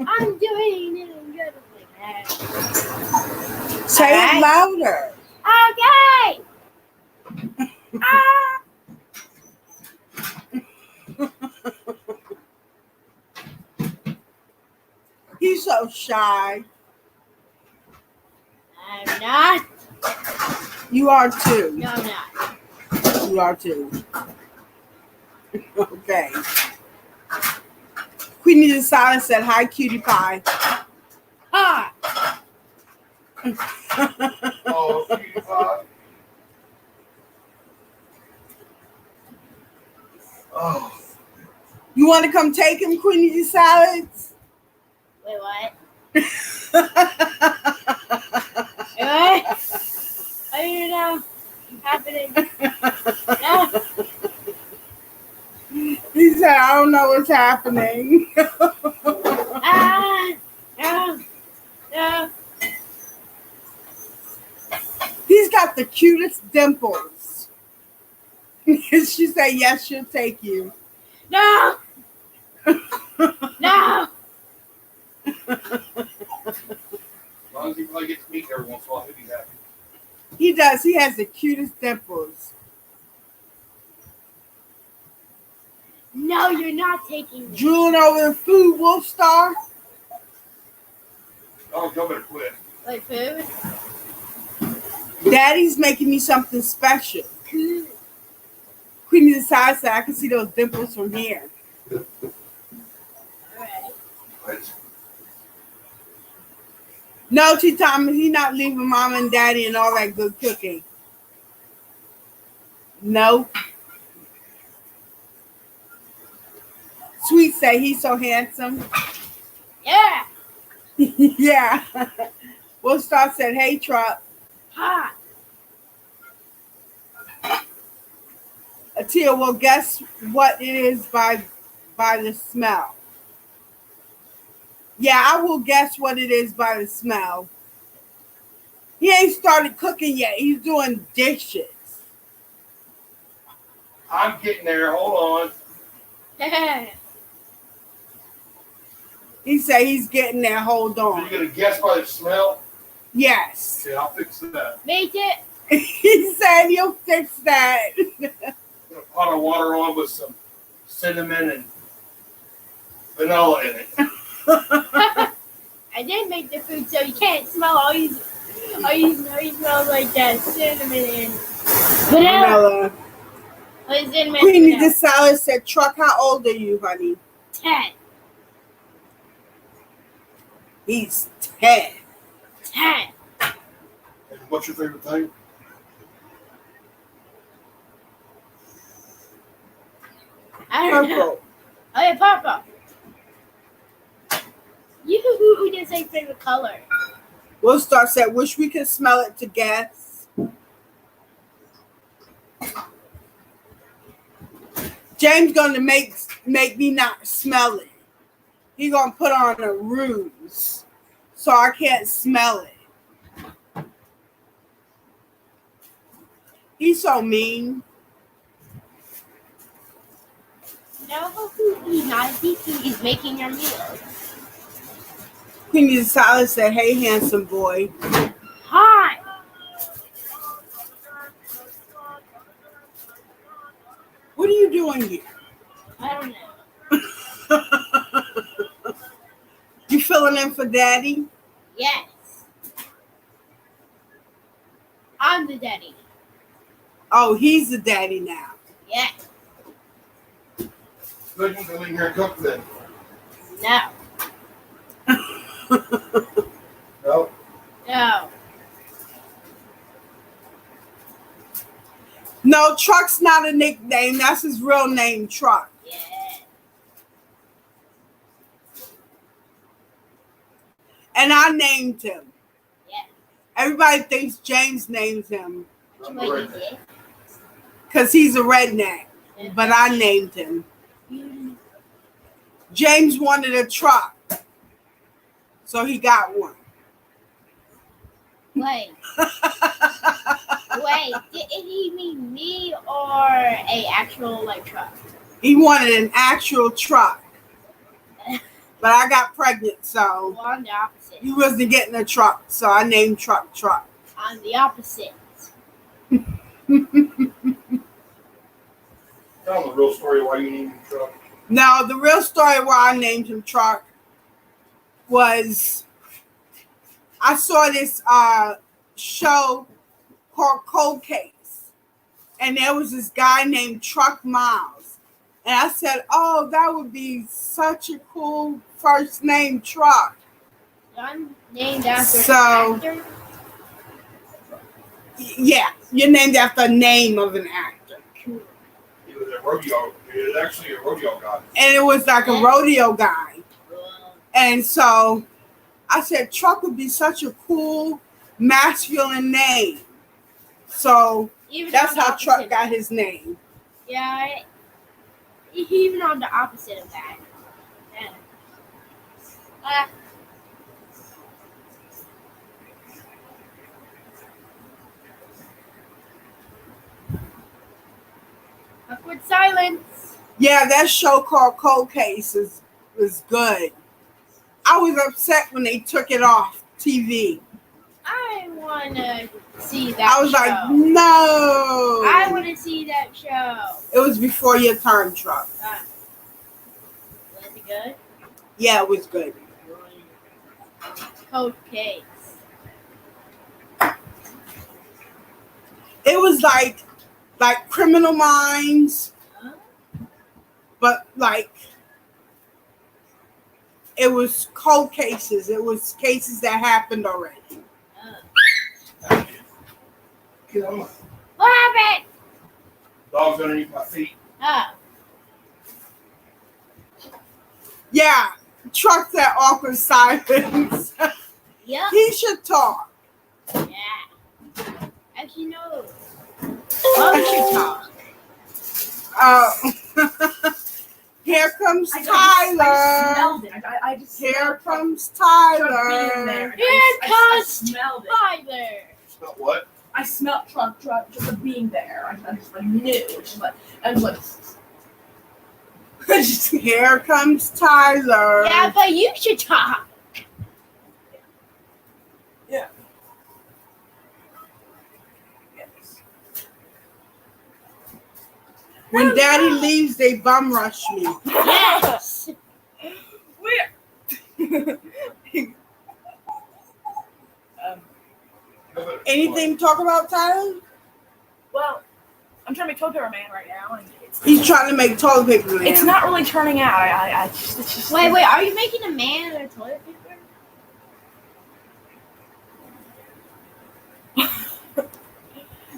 I'm doing it incredibly bad. Say it louder. Okay. He's so shy. I'm not. You are too. No, I'm not. You are too. Okay. Queenie the Silent said, hi, cutie pie. Hi. Oh, cutie pie. Oh. You want to come take him, Queenie the Salads? Wait, what? What? I don't even know what's happening. No. He said, I don't know what's happening. No. He's got the cutest dimples. She said, yes, she'll take you. No. No. As long as he probably gets meat every once in a while, he'll be happy. He does. He has the cutest dimples. No, you're not taking me. Drooling over the food, Wolf Star. Oh, y'all better quit. Like food? Daddy's making me something special. Queenie decides that I can see those dimples from here. Alright. What? No, T. Thomas, he's not leaving Mama and Daddy and all that good cooking. No. Sweet say he's so handsome. Yeah. Yeah. Wolf Star said, hey, Trot. Hi. Atia, well, guess what it is by the smell. Yeah, I will guess what it is by the smell. He ain't started cooking yet. He's doing dishes. I'm getting there. Hold on. He said he's getting there. Hold Are on. you going to guess by the smell? Yes. Okay, I'll fix that. Make it. He said he'll fix that. Put a pot of water on with some cinnamon and vanilla in it. I did make the food so you can't smell all these Oh, you know he smells like that cinnamon and vanilla. What is cinnamon? Queenie DeSalis said, Truck, how old are you, honey? 10. He's 10. 10. And what's your favorite thing? I don't know. Purple. Oh yeah, purple. You didn't say favorite color. We'll start said, wish we could smell it to guess. James gonna make me not smell it. He gonna put on a ruse so I can't smell it. He's so mean. No, he's not. He's making your meal. Queenie DeSalis said, hey, handsome boy. Hi. What are you doing here? I don't know. You filling in for daddy? Yes. I'm the daddy. Oh, he's the daddy now. Yes. Good, you come in here and cook then. No. No. No. No, Truck's not a nickname. That's his real name, Truck. Yeah. And I named him. Yeah. Everybody thinks James named him I'm What you ready. did? because he's a redneck, but I named him. James wanted a truck, so he got one. Wait. Wait. Did he mean me or a actual like truck? He wanted an actual truck, but I got pregnant, so Well, I'm the opposite. he wasn't getting a truck, so I named Truck. I'm the opposite. Tell them the real story why you named the truck. Now, the real story why I named him Truck was I saw this show called Cold Case, and there was this guy named Truck Miles, and I said, oh, that would be such a cool first name, Truck. I'm named after So- an actor. Yeah, you're named after a name of an actor. He was a rodeo. He was actually a rodeo guy. And it was like a rodeo guy. And so I said, Truck would be such a cool masculine name. So Even that's on the how Truck opposite. got his name. Yeah. Even on the opposite of that. Yeah. Awkward silence. Yeah, that show called Cold Case was good. I was upset when they took it off TV. I want to see that I was show. like, no. I want to see that show. It was before your time, Truck. Was it good? Yeah, it was good. Cold Case. It was like Criminal Minds, Huh? but like it was cold cases. It was cases that happened already. Get on. What happened? Dog's underneath my feet. Oh. Yeah, Truck that awkward silence. Yep. He should talk. Yeah. Actually, no. Mom should talk. Here comes I Tyler. smelled it. I just Here smelled comes Truck being Tyler. there. Here I comes smelled it. Tyler. Smell what? I smelled Truck just being there. I just like knew. I was like, Here comes Tyler. Yeah, but you should talk. yes. When Daddy leaves, they bum rush me. Yes. Where? Anything to talk about, Tyler? Well, I'm trying to make toilet paper man right now, and He's trying to make toilet paper man. it's not really turning out. It's just Wait, are you making a man out of toilet paper?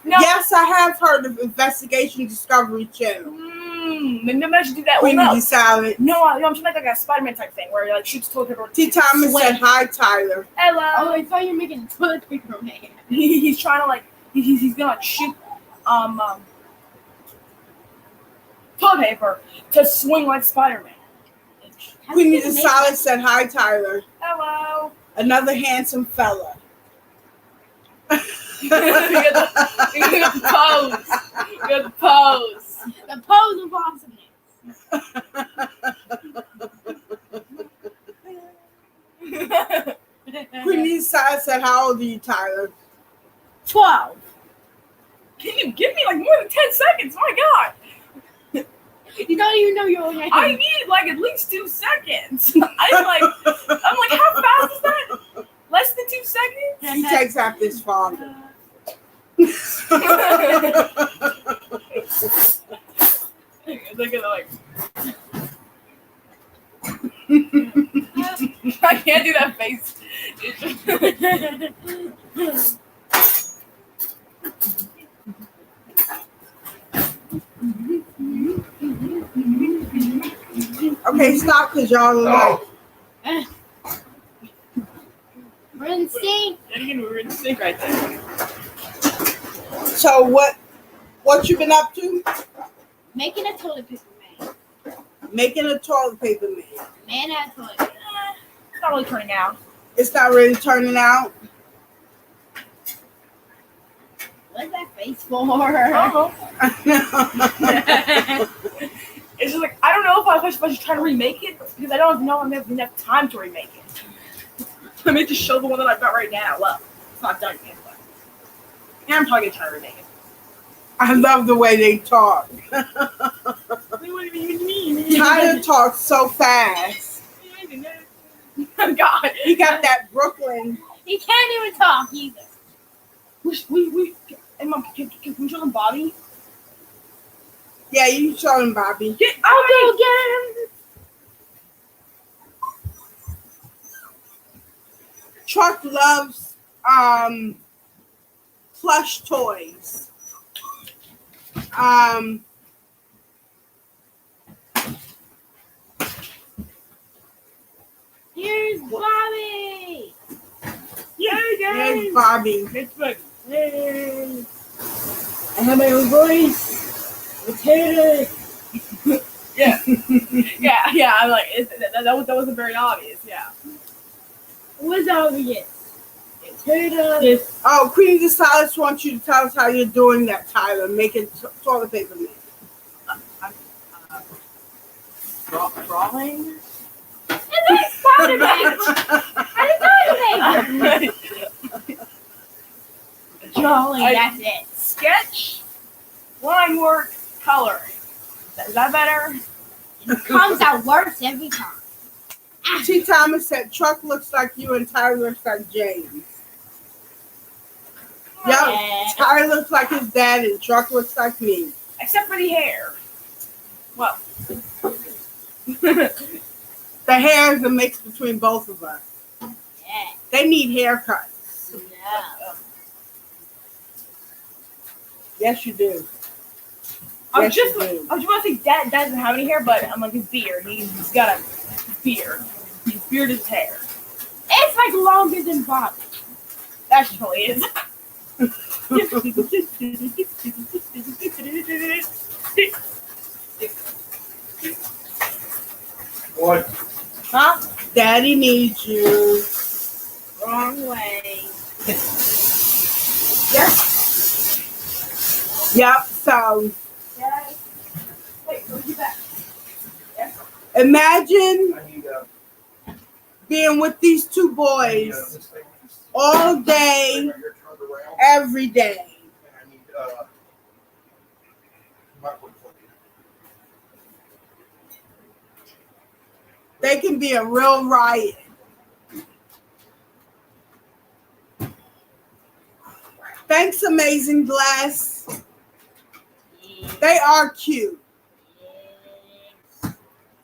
No. Yes, I have heard of Investigation Discovery Channel. Maybe I should do that. Queen Well, no. Salad. No, I'm trying to make like a Spider-Man type thing where he like shoots toilet paper. T. Thomas Swing. said hi, Tyler. Hello. Oh, I thought you were making a toilet paper man. He's trying to like he's gonna like, shoot toilet paper to swing like Spider-Man. Queen Salad said hi, Tyler. Hello. Another handsome fella. You got the pose. You got the pose. The pose of awesomeness. Queen Salad said, how old are you, Tyler? 12. Can you give me like more than 10 seconds? My God. You don't even know your name. I need like at least 2 seconds. I'm like, how fast is that? Less than 2 seconds? He takes after his father. They're gonna like. I can't do that face. Okay, stop because y'all are like. We're in sync. We're in sync right there. So what you been up to? Making a toilet paper man. Making a toilet paper man. Man out of toilet paper. It's not really turning out. It's not really turning out. What's that face for? It's just like I don't know if I should try to remake it because I don't know if I have enough time to remake it. Let me just show the one that I've got right now. Well, it's not done yet, but I'm probably gonna try to remake it. I love the way they talk. What do you mean? Tyler talks so fast. God, He got that Brooklyn. He can't even talk either. Hey, Mom, can we show them Bobby? Yeah, you show him, Bobby. I'll go get him. Truck loves plush toys. Here's Bobby. Here's Bobby. Yay. I have my own voice. It's hated. yeah. I'm like, that wasn't very obvious. Yeah. What's obvious? It's hated. Oh, Queen of Silence wants you to tell us how you're doing that, Tyler, making toilet paper man. Drawing? And then Spider-Man. Drawing, that's it. Sketch, line work, coloring. Is that better? It comes out worse every time. T. Thomas said, Truck looks like you and Tyler looks like James. Yep, Tyler looks like his dad and Truck looks like me. Except for the hair. Well. The hair is a mix between both of us. Yeah. They need haircuts. Yeah. Yes, you do. I Yes, was you do. just want to say Dad doesn't have any hair, but I'm like his beard. He's got a beard. His beard is hair. It's like longer than Bobby. That totally is. What? Huh? Daddy needs you. Wrong way. Yep, so Dad. Wait, where'd you back? Yeah. imagine I need being with these two boys this thing. all day, Right here turned around. every day. And I need microphone. They can be a real riot. Thanks, Amazing Bless. They are cute.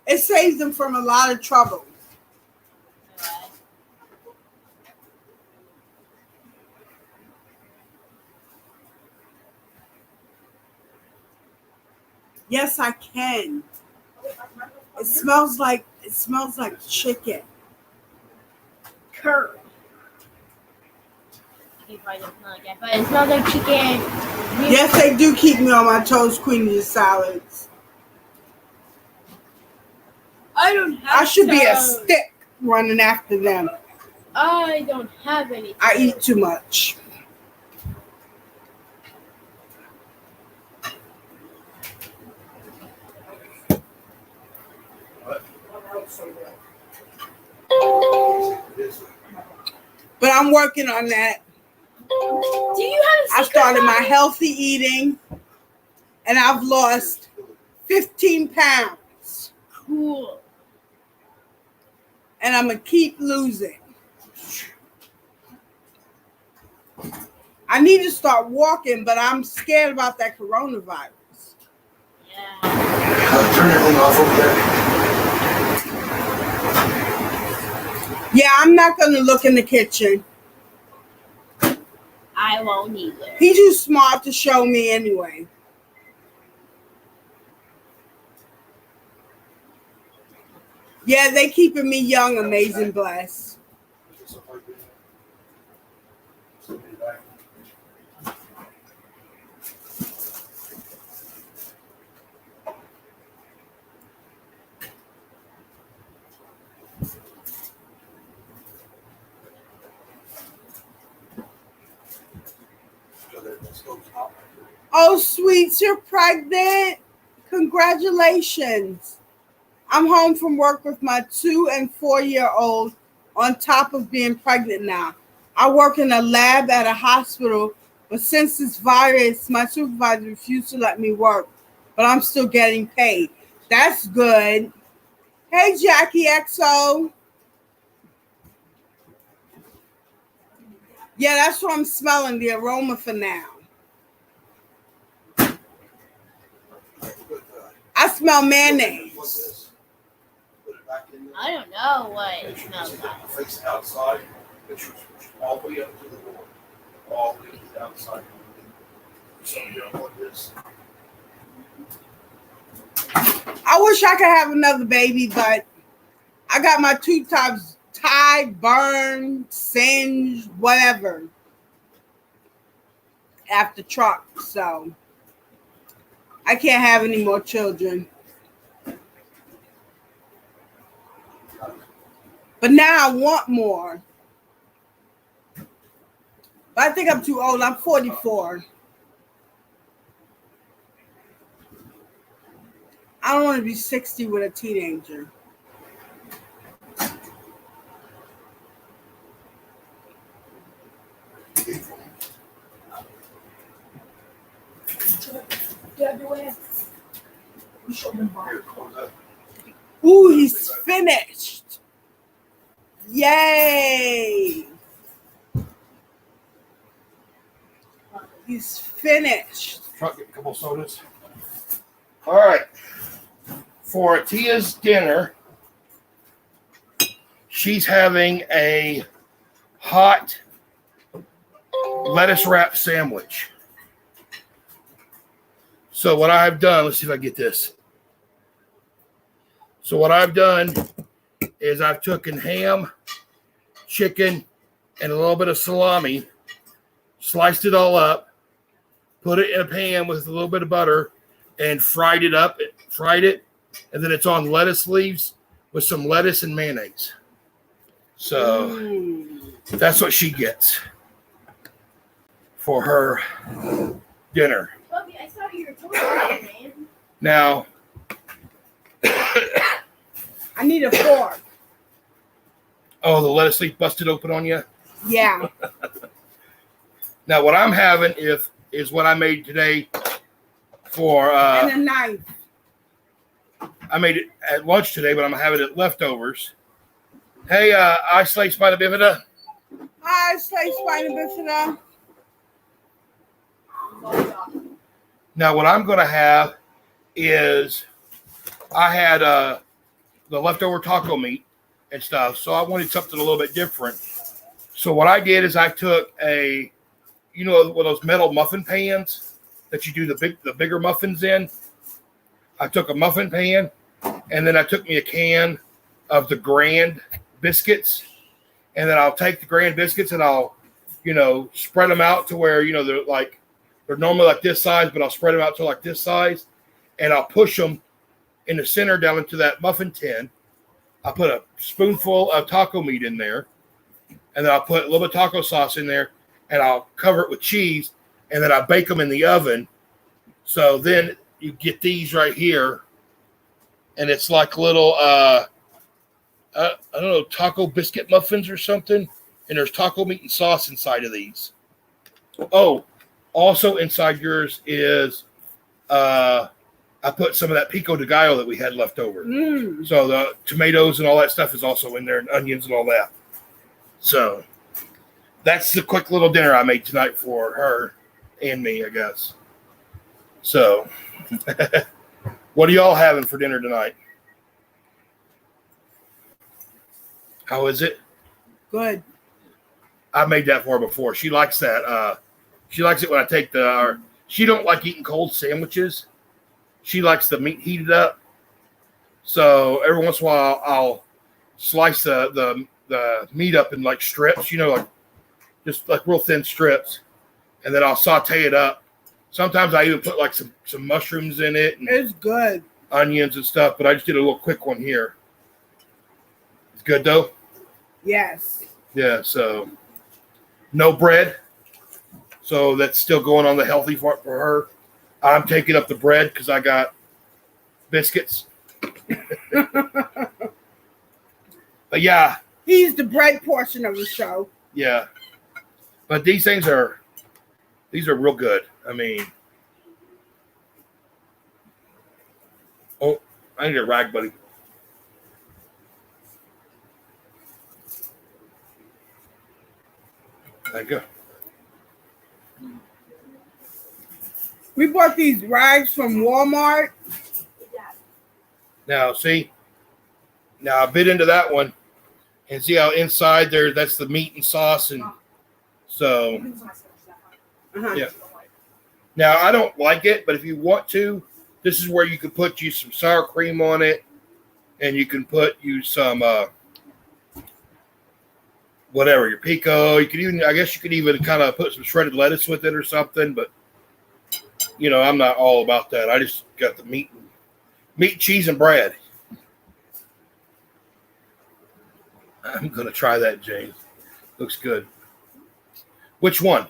It saves them from a lot of trouble. Yes, I can. It smells like chicken. Curry. You probably don't smell like that, but it smells like chicken. Yes, they do keep me on my toes, Queen of salads. I don't have I should be a some. stick running after them. I don't have any. I eat too much. But I'm working on that. Do you have a I started my healthy eating and I've lost 15 pounds. Cool. And I'm going to keep losing. I need to start walking, but I'm scared about that coronavirus. Yeah. Turn everything off over there. Yeah, I'm not going to look in the kitchen. I won't either. He's too smart to show me anyway. Yeah, they keeping me young, Amazing Bless. Oh, sweets, you're pregnant. Congratulations. I'm home from work with my 2 and 4-year-old on top of being pregnant now. I work in a lab at a hospital, but since this virus, my supervisor refused to let me work, but I'm still getting paid. That's good. Hey, Jackie XO. Yeah, that's what I'm smelling, the aroma for now. I smell mayonnaise. I don't know what it smells like. Face outside, all the way up to the door, all the way to the outside. Something like this. I wish I could have another baby, but I got my 2 types tied, burned, singed, whatever after truck, so I can't have any more children. But now I want more. But I think I'm too old. I'm 44. I don't want to be 60 with a teenager. Ooh, he's finished. Yay. He's finished. Truck, get a couple sodas. All right. For Tia's dinner, she's having a hot lettuce wrap sandwich. So what I've done, let's see if I get this. So what I've done is I've taken ham, chicken, and a little bit of salami, sliced it all up, put it in a pan with a little bit of butter, and fried it, and then it's on lettuce leaves with some lettuce and mayonnaise. So that's what she gets for her dinner. Bubby, I saw your toy, man. Now, I need a fork. oh, the lettuce leaf busted open on you? Yeah. Now, what I'm having is what I made today for... and a knife. I made it at lunch today, but I'm having it leftovers. Hey, I sliced by the bifida. Hi, Slice Spina Bifida. Now, what I'm going to have is I had the leftover taco meat and stuff, so I wanted something a little bit different. So what I did is I took one of those metal muffin pans that you do the bigger muffins in. I took a muffin pan, and then I took me a can of the Grand biscuits, and then I'll take the Grand biscuits and I'll, spread them out to where, they're normally like this size, but I'll spread them out to like this size, and I'll push them in the center down into that muffin tin. I'll put a spoonful of taco meat in there, and then I'll put a little bit of taco sauce in there, and I'll cover it with cheese, and then I bake them in the oven. So then you get these right here, and it's like little, I don't know, taco biscuit muffins or something, and there's taco meat and sauce inside of these. Oh, also inside yours is, I put some of that pico de gallo that we had left over. So the tomatoes and all that stuff is also in there, and onions and all that. So that's the quick little dinner I made tonight for her and me, I guess. So what are y'all having for dinner tonight? How is it? Good. I made that for her before. She likes that. She likes it when I take she don't like eating cold sandwiches. She likes the meat heated up. So every once in a while, I'll slice the meat up in like strips, like just like real thin strips, and then I'll saute it up. Sometimes I even put like some mushrooms in it. And it's good. Onions and stuff, but I just did a little quick one here. It's good though? Yes. Yeah, so no bread. So that's still going on the healthy part for her. I'm taking up the bread because I got biscuits. But yeah. He's the bread portion of the show. Yeah. But these are real good. I mean, oh, I need a rag, buddy. There you go. We bought these rags from Walmart. Now, see? Now, I bit into that one. And see how inside there, that's the meat and sauce. And so, yeah. Now, I don't like it, but if you want to, this is where you can put you some sour cream on it. And you can put you some, whatever, your pico. You could even, I guess you could even kind of put some shredded lettuce with it or something. But, I'm not all about that. I just got the meat, cheese, and bread. I'm going to try that, James. Looks good. Which one?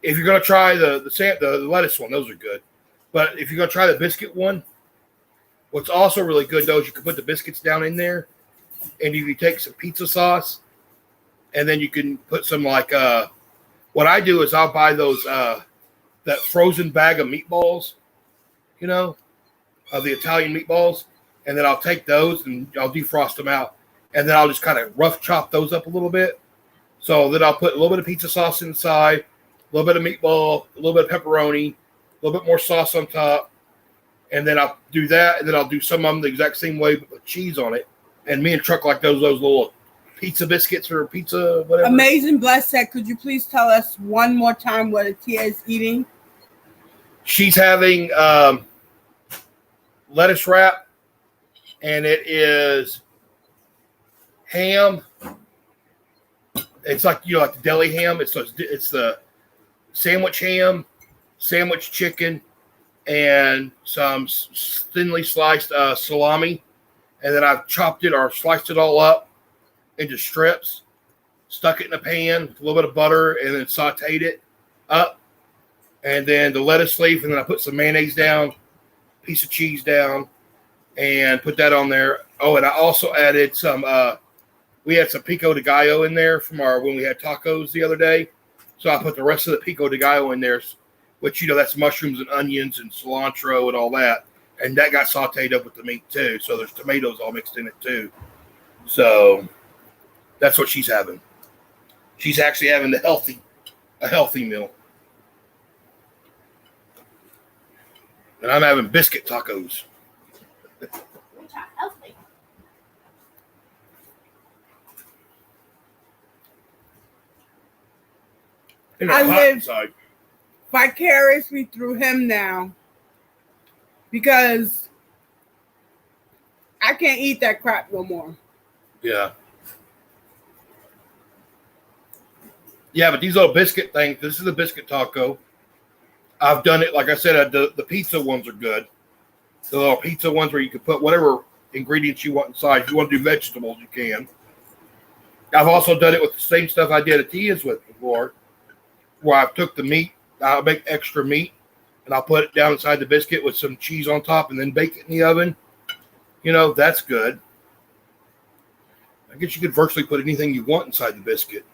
If you're going to try the lettuce one, those are good. But if you're going to try the biscuit one, what's also really good, though, is you can put the biscuits down in there, and you can take some pizza sauce, and then you can put some, like, what I do is I'll buy those, that frozen bag of meatballs, of the Italian meatballs, and then I'll take those and I'll defrost them out, and then I'll just kind of rough chop those up a little bit. So then I'll put a little bit of pizza sauce inside, a little bit of meatball, a little bit of pepperoni, a little bit more sauce on top, and then I'll do that, and then I'll do some of them the exact same way but with cheese on it. And me and Truck like those little pizza biscuits or pizza whatever. Amazing Bless said, could you please tell us one more time what Atia is eating? She's having lettuce wrap, and it is ham. It's like like the deli ham. It's the sandwich ham, sandwich chicken, and some thinly sliced salami. And then I've chopped it or sliced it all up into strips, stuck it in a pan with a little bit of butter, and then sauteed it up. And then the lettuce leaf, and then I put some mayonnaise down, piece of cheese down, and put that on there. Oh, and I also added some, we had some pico de gallo in there from when we had tacos the other day. So I put the rest of the pico de gallo in there, which, that's mushrooms and onions and cilantro and all that. And that got sauteed up with the meat too. So there's tomatoes all mixed in it too. So that's what she's having. She's actually having a healthy meal. And I'm having biscuit tacos. Which are healthy. And I they're hot live- inside. Vicariously through him now. Because I can't eat that crap no more. Yeah. Yeah, but these little biscuit things, this is a biscuit taco. I've done it, like I said, the pizza ones are good. The little pizza ones where you can put whatever ingredients you want inside. If you want to do vegetables, you can. I've also done it with the same stuff I did at Tia's with before, where I've took the meat, I'll make extra meat, and I'll put it down inside the biscuit with some cheese on top and then bake it in the oven. You know, that's good. I guess you could virtually put anything you want inside the biscuit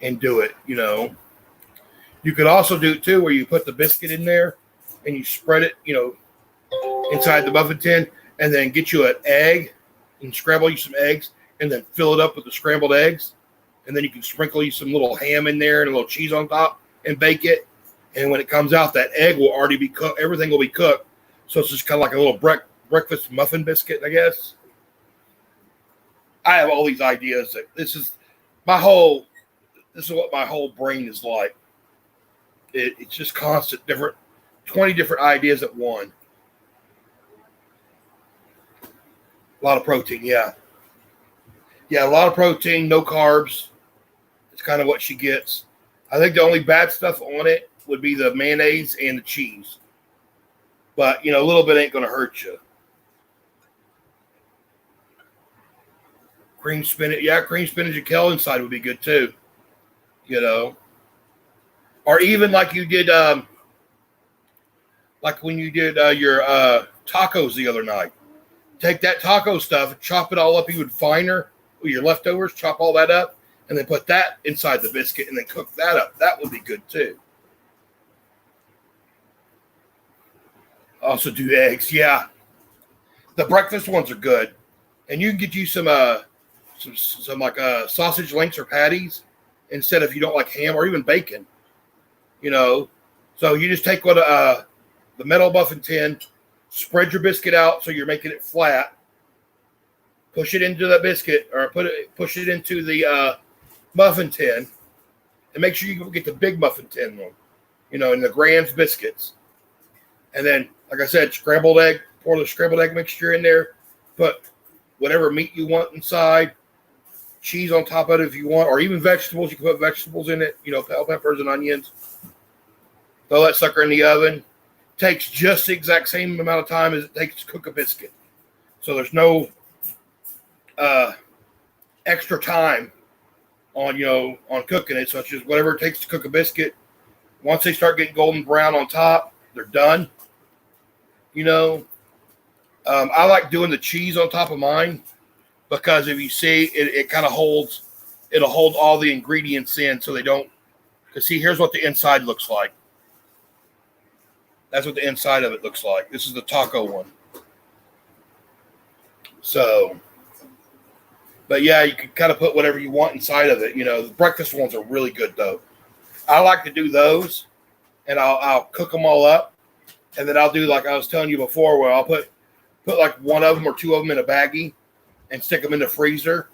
and do it, you know. You could also do it, too, where you put the biscuit in there and you spread it, you know, inside the muffin tin, and then get you an egg and scramble you some eggs and then fill it up with the scrambled eggs. And then you can sprinkle you some little ham in there and a little cheese on top and bake it. And when it comes out, that egg will already be cooked. Everything will be cooked. So it's just kind of like a little breakfast muffin biscuit, I guess. I have all these ideas. This is what my whole brain is like. It's just constant, 20 different ideas at one. A lot of protein, yeah. Yeah, a lot of protein, no carbs. It's kind of what she gets. I think the only bad stuff on it would be the mayonnaise and the cheese. But, you know, a little bit ain't going to hurt you. Cream spinach. Yeah, cream spinach and kale inside would be good too. You know. Or even like you did, like when you did your tacos the other night. Take that taco stuff, chop it all up even finer with your leftovers, chop all that up, and then put that inside the biscuit and then cook that up. That would be good too. Also do eggs, yeah. The breakfast ones are good. And you can get you some like sausage links or patties instead if you don't like ham or even bacon. You know. So you just take what the metal muffin tin, spread your biscuit out so you're making it flat. Push it into the biscuit or push it into the muffin tin, and make sure you get the big muffin tin one, you know, in the Grand's biscuits. And then, like I said, scrambled egg, pour the scrambled egg mixture in there, put whatever meat you want inside, cheese on top of it if you want, or even vegetables. You can put vegetables in it, you know, bell peppers and onions. Throw that sucker in the oven. Takes just the exact same amount of time as it takes to cook a biscuit. So there's no extra time on cooking it. So it's just whatever it takes to cook a biscuit. Once they start getting golden brown on top, they're done. You know, I like doing the cheese on top of mine because if you see, it kind of it'll hold all the ingredients in so they don't. Because see, here's what the inside looks like. That's what the inside of it looks like. This is the taco one. So, but yeah, you can kind of put whatever you want inside of it. You know, the breakfast ones are really good though. I like to do those, and I'll cook them all up, and then I'll do like I was telling you before, where I'll put like one of them or two of them in a baggie, and stick them in the freezer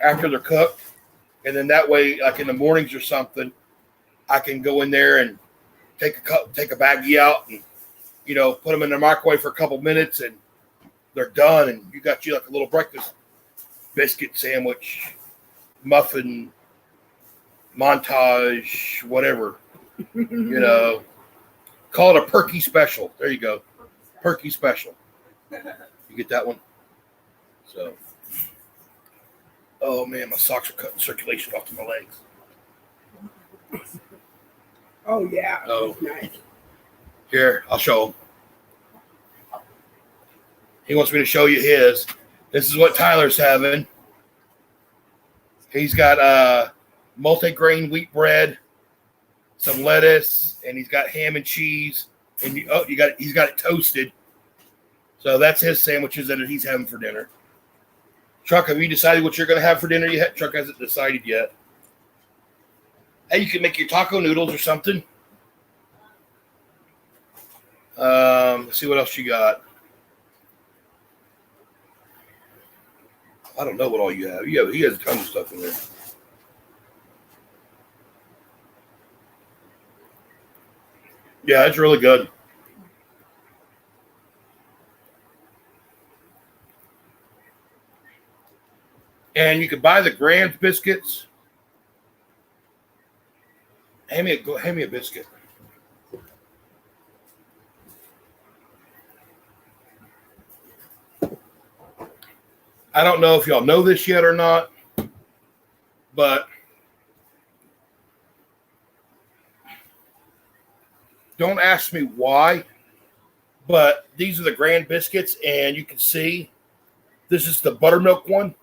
after they're cooked, and then that way, like in the mornings or something, I can go in there and take a baggie out and, you know, put them in the microwave for a couple minutes and they're done. And you got like a little breakfast biscuit sandwich, muffin, montage, whatever, you know, call it a perky special. There you go. Perky special. You get that one? So, oh man, my socks are cutting circulation off to my legs. Oh, yeah. Oh, nice. Here, I'll show him. He wants me to show you his. This is what Tyler's having. He's got multi-grain wheat bread, some lettuce, and he's got ham and cheese. And he's got it toasted. So that's his sandwiches that he's having for dinner. Chuck, have you decided what you're going to have for dinner yet? Chuck hasn't decided yet. Hey, you can make your taco noodles or something. Let's see what else you got. I don't know what all you have. He has a ton of stuff in there. Yeah, it's really good. And you can buy the Grand's biscuits. Hand me a biscuit. I don't know if y'all know this yet or not, but don't ask me why, but these are the Grand biscuits, and you can see this is the buttermilk one.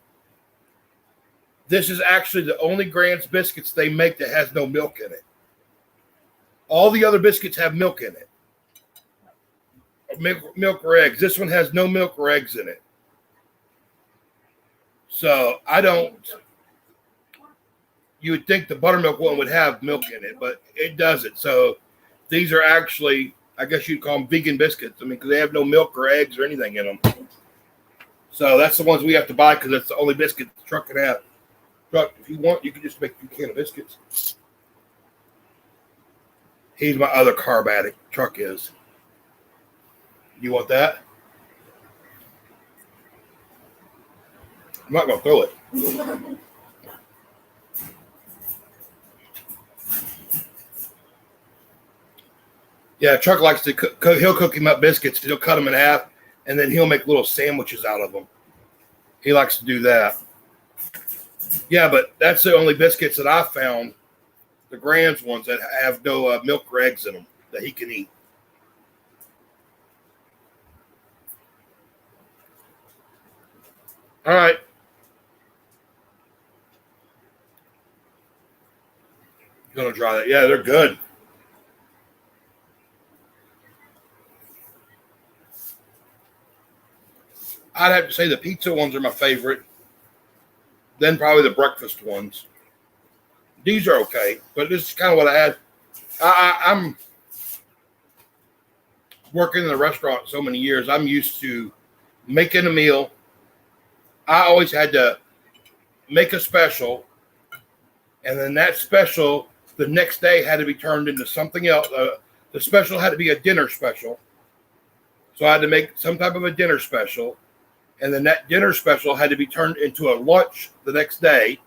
This is actually the only Grand's biscuits they make that has no milk in it. All the other biscuits have milk in it. Milk or eggs. This one has no milk or eggs in it. So you would think the buttermilk one would have milk in it, but it doesn't. So these are actually, I guess you'd call them vegan biscuits. I mean, because they have no milk or eggs or anything in them. So that's the ones we have to buy because that's the only biscuit the truck can have. Truck, if you want, you can just make a can of biscuits. He's my other carb addict. Truck is. You want that? I'm not going to throw it. Yeah, Chuck likes to cook. He'll cook him up biscuits. He'll cut them in half, and then he'll make little sandwiches out of them. He likes to do that. Yeah, but that's the only biscuits that I found, the Grand's ones, that have no milk or eggs in them that he can eat. All right. Gonna try that. Yeah, they're good. I'd have to say the pizza ones are my favorite. Then probably the breakfast ones. These are okay, but this is kind of what I had. I'm working in a restaurant so many years. I'm used to making a meal. I always had to make a special, and then that special the next day had to be turned into something else. The special had to be a dinner special. So I had to make some type of a dinner special. And then that dinner special had to be turned into a lunch the next day.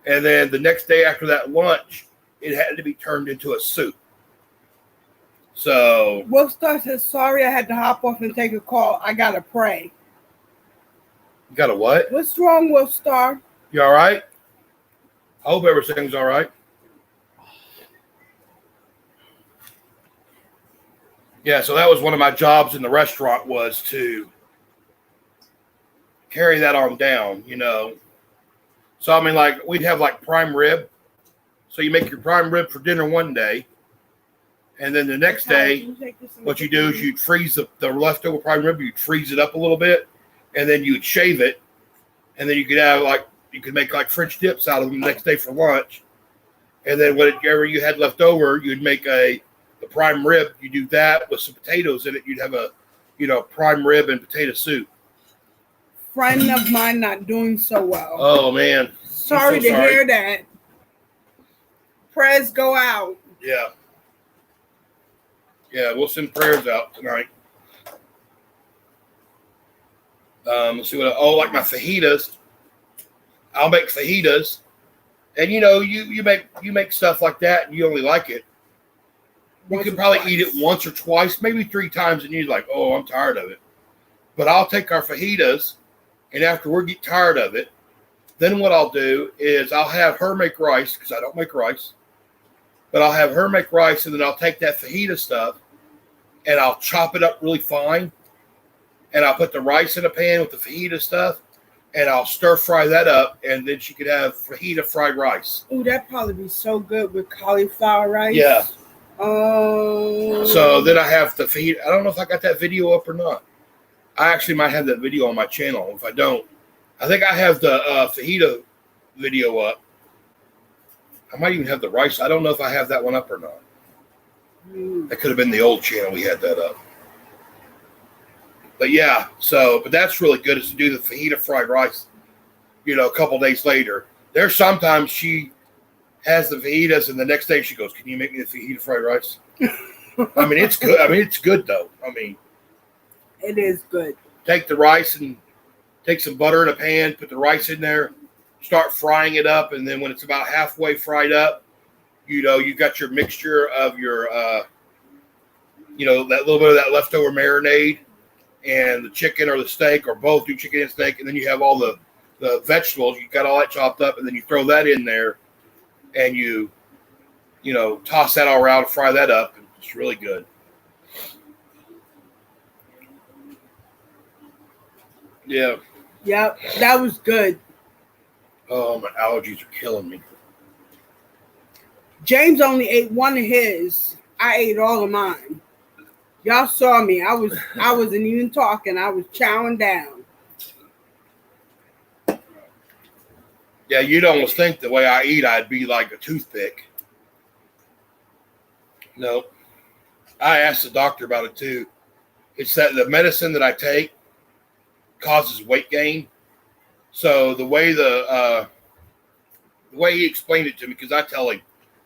And then the next day after that lunch, it had to be turned into a soup. So Wolfstar says, sorry, I had to hop off and take a call. I got to pray. You got a what? What's wrong, Wolfstar? You all right? I hope everything's all right. Yeah, so that was one of my jobs in the restaurant, was to carry that on down, you know. So, I mean, like, we'd have, like, prime rib. So you make your prime rib for dinner one day. And then the next day, what you do is you'd freeze the leftover prime rib. You'd freeze it up a little bit. And then you'd shave it. And then you could have, like, you could make, like, French dips out of them the next day for lunch. And then whatever you had left over, you'd make the prime rib. You do that with some potatoes in it. You'd have a, prime rib and potato soup. Friend of mine not doing so well. Oh, man. Sorry to hear that. Prayers go out. Yeah. Yeah, we'll send prayers out tonight. Let's see what. Like my fajitas. I'll make fajitas, and you make stuff like that, and you only like it. You can probably eat it once or twice, maybe 3 times, and you're like, oh, I'm tired of it. But I'll take our fajitas, and after we get tired of it, then what I'll do is I'll have her make rice, because I don't make rice. But I'll have her make rice, and then I'll take that fajita stuff, and I'll chop it up really fine, and I'll put the rice in a pan with the fajita stuff, and I'll stir fry that up, and then she could have fajita fried rice. Ooh, that'd probably be so good with cauliflower rice. Yeah. Oh. So then I have the fajita. I don't know if I got that video up or not. I actually might have that video on my channel. If I don't, I think I have the fajita video up. I might even have the rice. I don't know if I have that one up or not. That could have been the old channel we had that up. But yeah, but that's really good is to do the fajita fried rice, a couple days later. There's sometimes she has the fajitas and the next day she goes, "Can you make me the fajita fried rice?" I mean, it's good. I mean, it's good though. I mean, it is good. Take the rice and take some butter in a pan, put the rice in there, start frying it up, and then when it's about halfway fried up, you got your mixture of your, that little bit of that leftover marinade and the chicken or the steak or both, do chicken and steak, and then you have all the vegetables. You got all that chopped up, and then you throw that in there, and you toss that all around, fry that up. It's really good. Yeah. Yep, that was good. Oh, my allergies are killing me. James only ate one of his. I ate all of mine. Y'all saw me. I wasn't even talking. I was chowing down. Yeah, you'd almost think the way I eat, I'd be like a toothpick. No. I asked the doctor about it too. It's that the medicine that I take causes weight gain. So the way he explained it to me, because I tell him,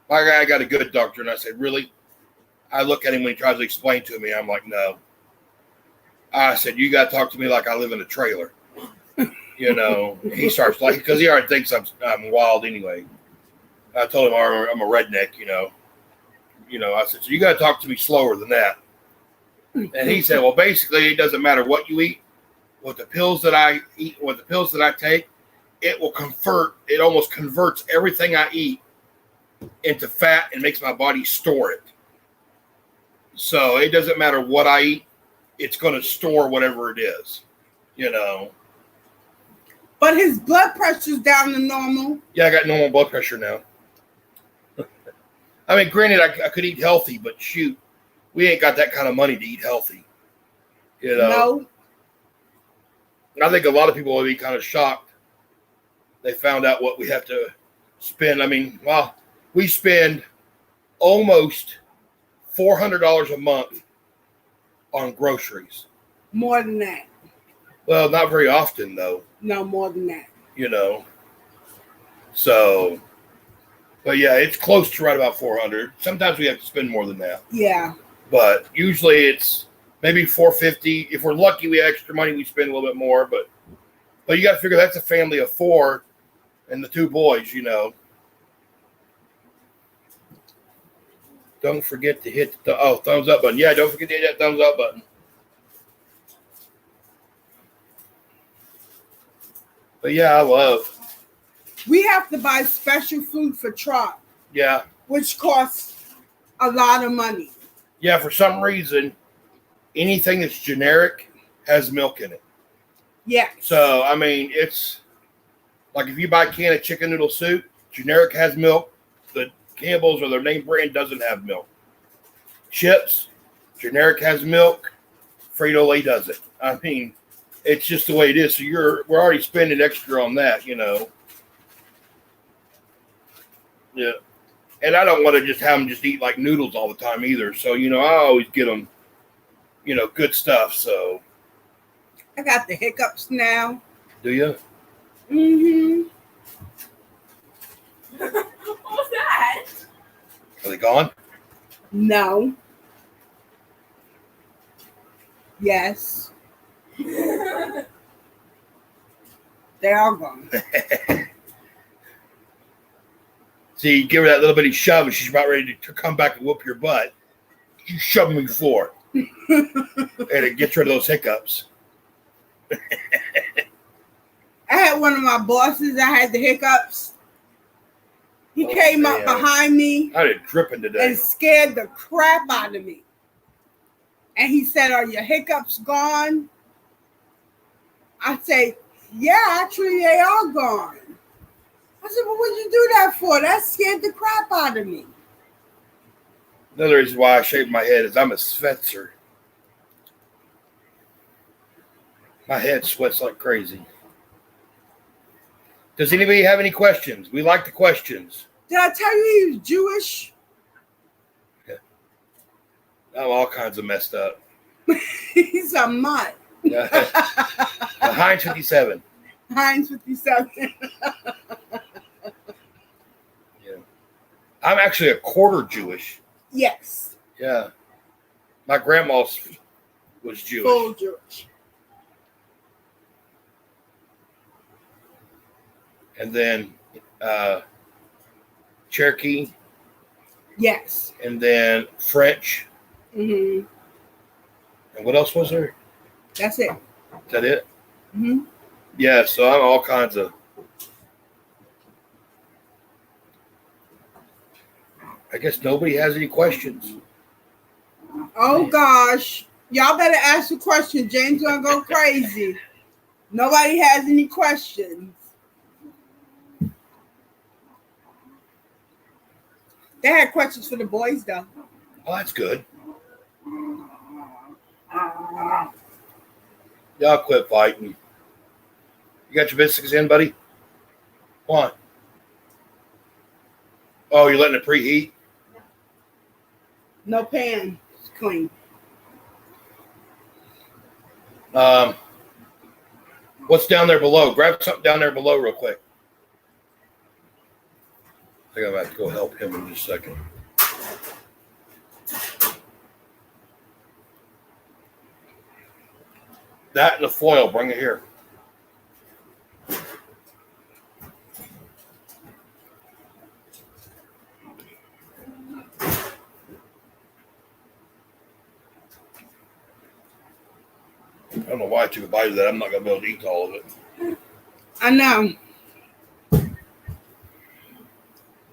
my guy got a good doctor, and I said, really? I look at him when he tries to explain to me. I'm like, no. I said, you got to talk to me like I live in a trailer. He starts like, because he already thinks I'm wild anyway. I told him I'm a redneck, I said, so you got to talk to me slower than that. And he said, well, basically, it doesn't matter what you eat. With the pills that I eat, with the pills that I take, it almost converts everything I eat into fat and makes my body store it. So it doesn't matter what I eat, it's going to store whatever it is, But his blood pressure's down to normal. Yeah, I got normal blood pressure now. I mean, granted, I could eat healthy, but shoot, we ain't got that kind of money to eat healthy. No. I think a lot of people will be kind of shocked. They found out what we have to spend. I mean, we spend almost $400 a month on groceries. More than that. Well, not very often, though. No, more than that. So, but yeah, it's close to right about 400. Sometimes we have to spend more than that. Yeah. But usually it's maybe $450. If we're lucky, we have extra money, we spend a little bit more. But you got to figure that's a family of 4 and the 2 boys, Don't forget to hit the thumbs up button. Yeah, don't forget to hit that thumbs up button. But yeah, I love. We have to buy special food for Trot. Yeah. Which costs a lot of money. Yeah, for some reason, anything that's generic has milk in it. Yeah. So, I mean, it's like if you buy a can of chicken noodle soup, generic has milk. The Campbell's or their name brand doesn't have milk. Chips, generic has milk. Frito-Lay doesn't. I mean, it's just the way it is. So we're already spending extra on that, Yeah. And I don't want to just have them just eat like noodles all the time either. So, I always get them, good stuff. So. I got the hiccups now. Do you? Mm-hmm. What was that? Are they gone? No. Yes. They are gone. See, give her that little bitty shove and she's about ready to come back and whoop your butt. You shove me before. And it gets rid of those hiccups. I had one of my bosses. I had the hiccups. He came up behind me. I did dripping today. And scared the crap out of me. And he said, "Are your hiccups gone?" I said, "Yeah, actually they are gone." I said, "Well, what'd you do that for? That scared the crap out of me." Another reason why I shave my head is I'm a sweatser. My head sweats like crazy. Does anybody have any questions? We like the questions. Did I tell you he was Jewish? Yeah. I'm all kinds of messed up. He's a mutt. Heinz 57. Heinz 57. Yeah. I'm actually a quarter Jewish. Yes. Yeah. My grandma was Jewish. Full Jewish. And then Cherokee. Yes. And then French. Mm-hmm. And what else was there? That's it. Is that it? Mm-hmm. Yeah, so I'm all kinds of. I guess nobody has any questions. Oh, gosh. Y'all better ask the question. James gonna go crazy. Nobody has any questions. They had questions for the boys, though. Oh, that's good. Y'all quit fighting. You got your biscuits in, buddy? Come on. Oh, you're letting it preheat? No pan. It's clean. What's down there below? Grab something down there below real quick. I think I'm about to go help him in just a second. That and the foil, bring it here. I don't know why I took a bite of that. I'm not going to be able to eat all of it. I know.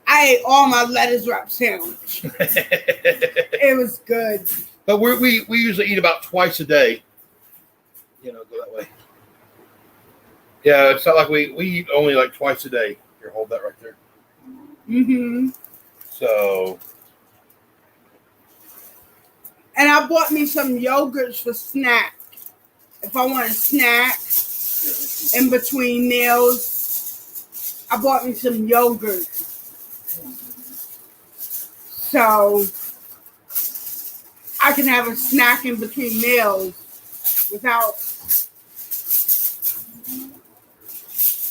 I ate all my lettuce wrap sandwich. It was good. But we usually eat about twice a day. You know, go that way. Yeah, it's not like we eat only like twice a day. Here, hold that right there. Mm-hmm. So. And I bought me some yogurts for snack. If I want a snack in between meals, I bought me some yogurt. So I can have a snack in between meals without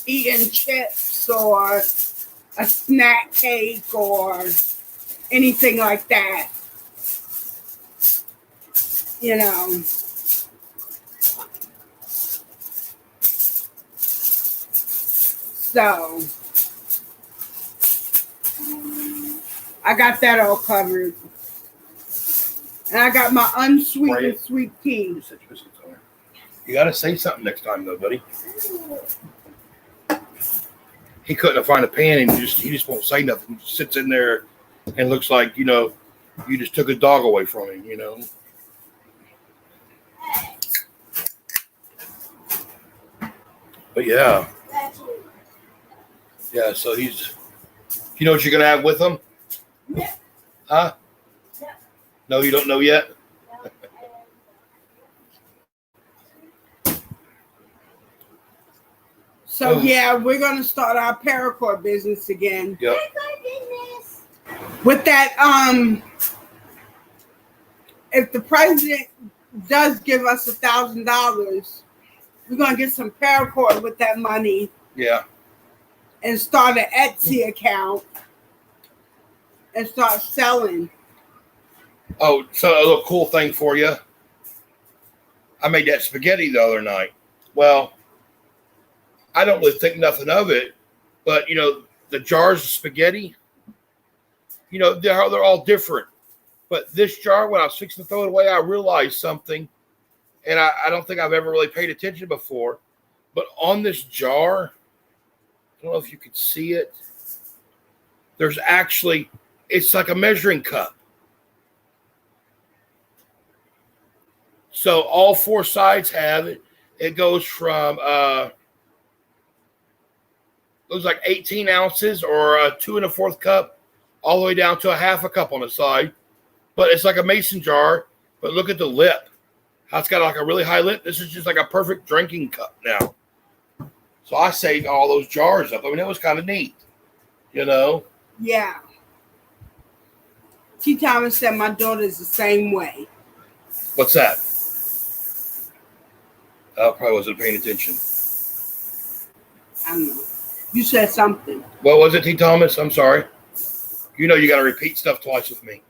eating chips or a snack cake or anything like that. You know. So I got that all covered. And I got my unsweetened sweet tea. You got to say something next time, though, buddy. He couldn't find a pan, and he just won't say nothing. He sits in there and looks like, you know, you just took a dog away from him, you know. But yeah. Yeah, so he's, you know what you're going to have with him? Yeah. Huh? Yeah. No, you don't know yet? So yeah, we're gonna start our paracord business again. Yep. business. With that, if the president does give us $1,000, we're gonna get some paracord with that money. Yeah. And start an Etsy account and start selling. Oh, so a little cool thing for you. I made that spaghetti the other night. Well, I don't really think nothing of it, but, you know, the jars of spaghetti, you know, they're all different. But this jar, when I was fixing to throw it away, I realized something, and I don't think I've ever really paid attention before. But on this jar, I don't know if you could see it, there's actually, it's like a measuring cup. So all four sides have it. It goes from looks like 18 ounces or a 2 1/4 cup, all the way down to a half a cup on the side. But it's like a mason jar. But look at the lip. How it's got like a really high lip. This is just like a perfect drinking cup now. So I saved all those jars up. I mean, it was kind of neat, you know. Yeah. T. Thomas said my daughter's the same way. What's that? I probably wasn't paying attention. I don't know. You said something. What was it, T. Thomas? I'm sorry. You know you got to repeat stuff twice with me.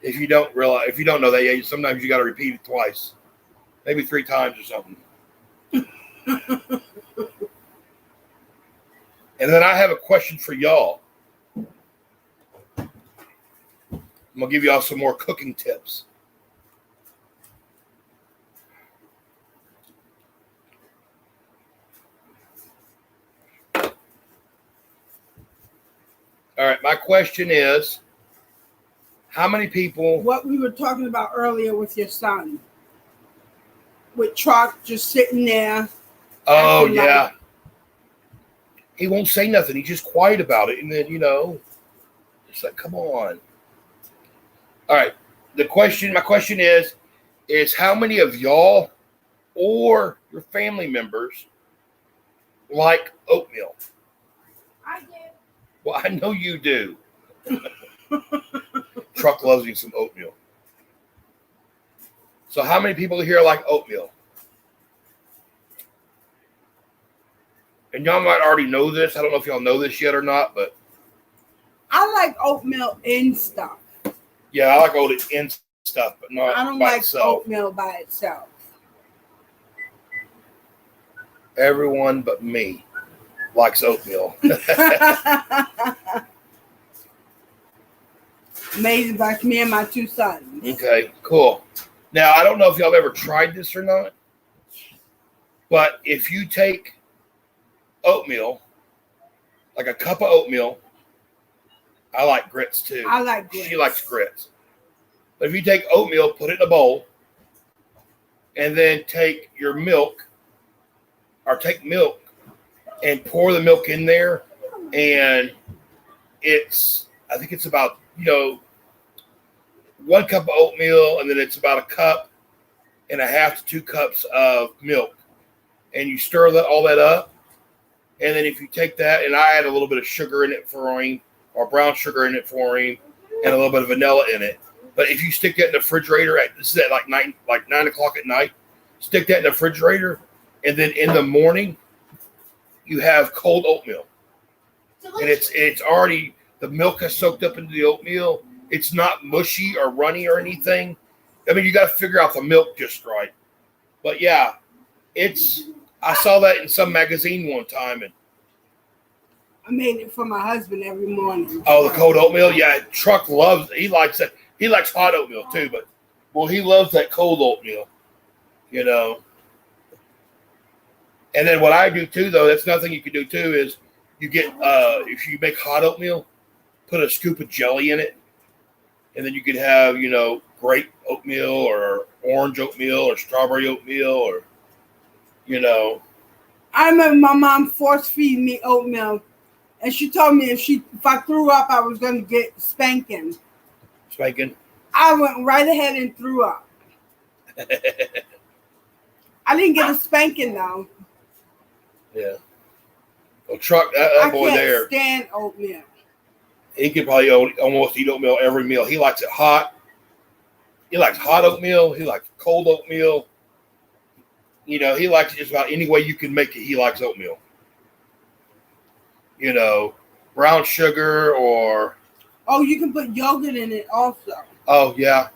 If you don't know that, yeah, sometimes you got to repeat it twice, maybe 3 times or something. And then I have a question for y'all. I'm gonna give y'all some more cooking tips. All right, my question is, how many people... What we were talking about earlier with your son. With Truck just sitting there. Oh, yeah. Like... He won't say nothing. He's just quiet about it. And then, it's like, come on. All right. My question is how many of y'all or your family members like oatmeal? I do. Well, I know you do. Truck loves me some oatmeal. So how many people here like oatmeal? And y'all might already know this. I don't know if y'all know this yet or not, but I like oatmeal in stuff. Yeah, I like oatmeal in stuff, but not I don't by like itself. Oatmeal by itself. Everyone but me likes oatmeal. Made by me and my 2 sons. Okay, cool. Now, I don't know if y'all ever tried this or not, but if you take oatmeal, like a cup of oatmeal, I like grits too. I like grits. She likes grits. But if you take oatmeal, put it in a bowl, and then take your milk, or take milk, and pour the milk in there, and I think it's about, 1 cup of oatmeal, and then it's about 1.5 cups to 2 cups of milk. And you stir all that up. And then if you take that, and I add a little bit of sugar in it for him, or brown sugar in it for him, and a little bit of vanilla in it. But if you stick that in the refrigerator, this is at like 9 o'clock at night, stick that in the refrigerator, and then in the morning, you have cold oatmeal. And it's already, the milk has soaked up into the oatmeal. It's not mushy or runny or anything. I mean, you got to figure out the milk just right. But yeah, I saw that in some magazine one time. And I made it for my husband every morning. Oh, the cold oatmeal? Yeah, Truck loves it. He likes that. He likes hot oatmeal too, but he loves that cold oatmeal, And then what I do too, though, that's another thing you can do too, is you get, if you make hot oatmeal, put a scoop of jelly in it. And then you could have, grape oatmeal or orange oatmeal or strawberry oatmeal or, I remember my mom force feeding me oatmeal. And she told me if I threw up, I was going to get spanking. Spanking? I went right ahead and threw up. I didn't get a spanking, though. Yeah. Well, Truck, that boy there. I can't stand oatmeal. He could probably almost eat oatmeal every meal. He likes it hot. He likes hot oatmeal. He likes cold oatmeal. He likes it just about any way you can make it. He likes oatmeal. Brown sugar or... Oh, you can put yogurt in it also. Oh, yeah.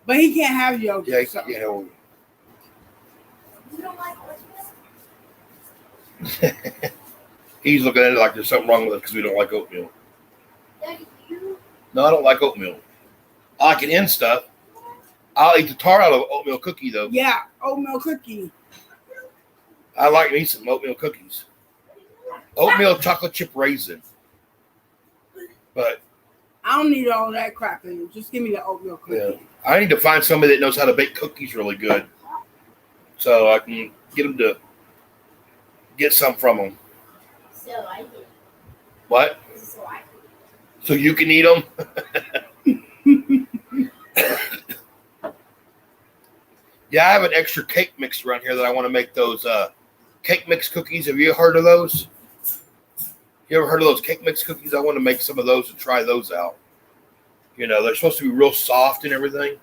But he can't have yogurt. Yeah, so. yeah. You don't like oatmeal? He's looking at it like there's something wrong with us because we don't like oatmeal. No, I don't like oatmeal. I like it in stuff. I'll eat the tar out of an oatmeal cookie, though. Yeah, oatmeal cookie. I like me some oatmeal cookies. Oatmeal chocolate chip raisin. But I don't need all that crap in it. Just give me the oatmeal cookie. Yeah, I need to find somebody that knows how to bake cookies really good, so I can get them to get some from them. So I do. What? So I do. So you can eat them? Yeah, I have an extra cake mix around here that I want to make those cake mix cookies. Have you heard of those? You ever heard of those cake mix cookies? I want to make some of those and try those out. You know, they're supposed to be real soft and everything.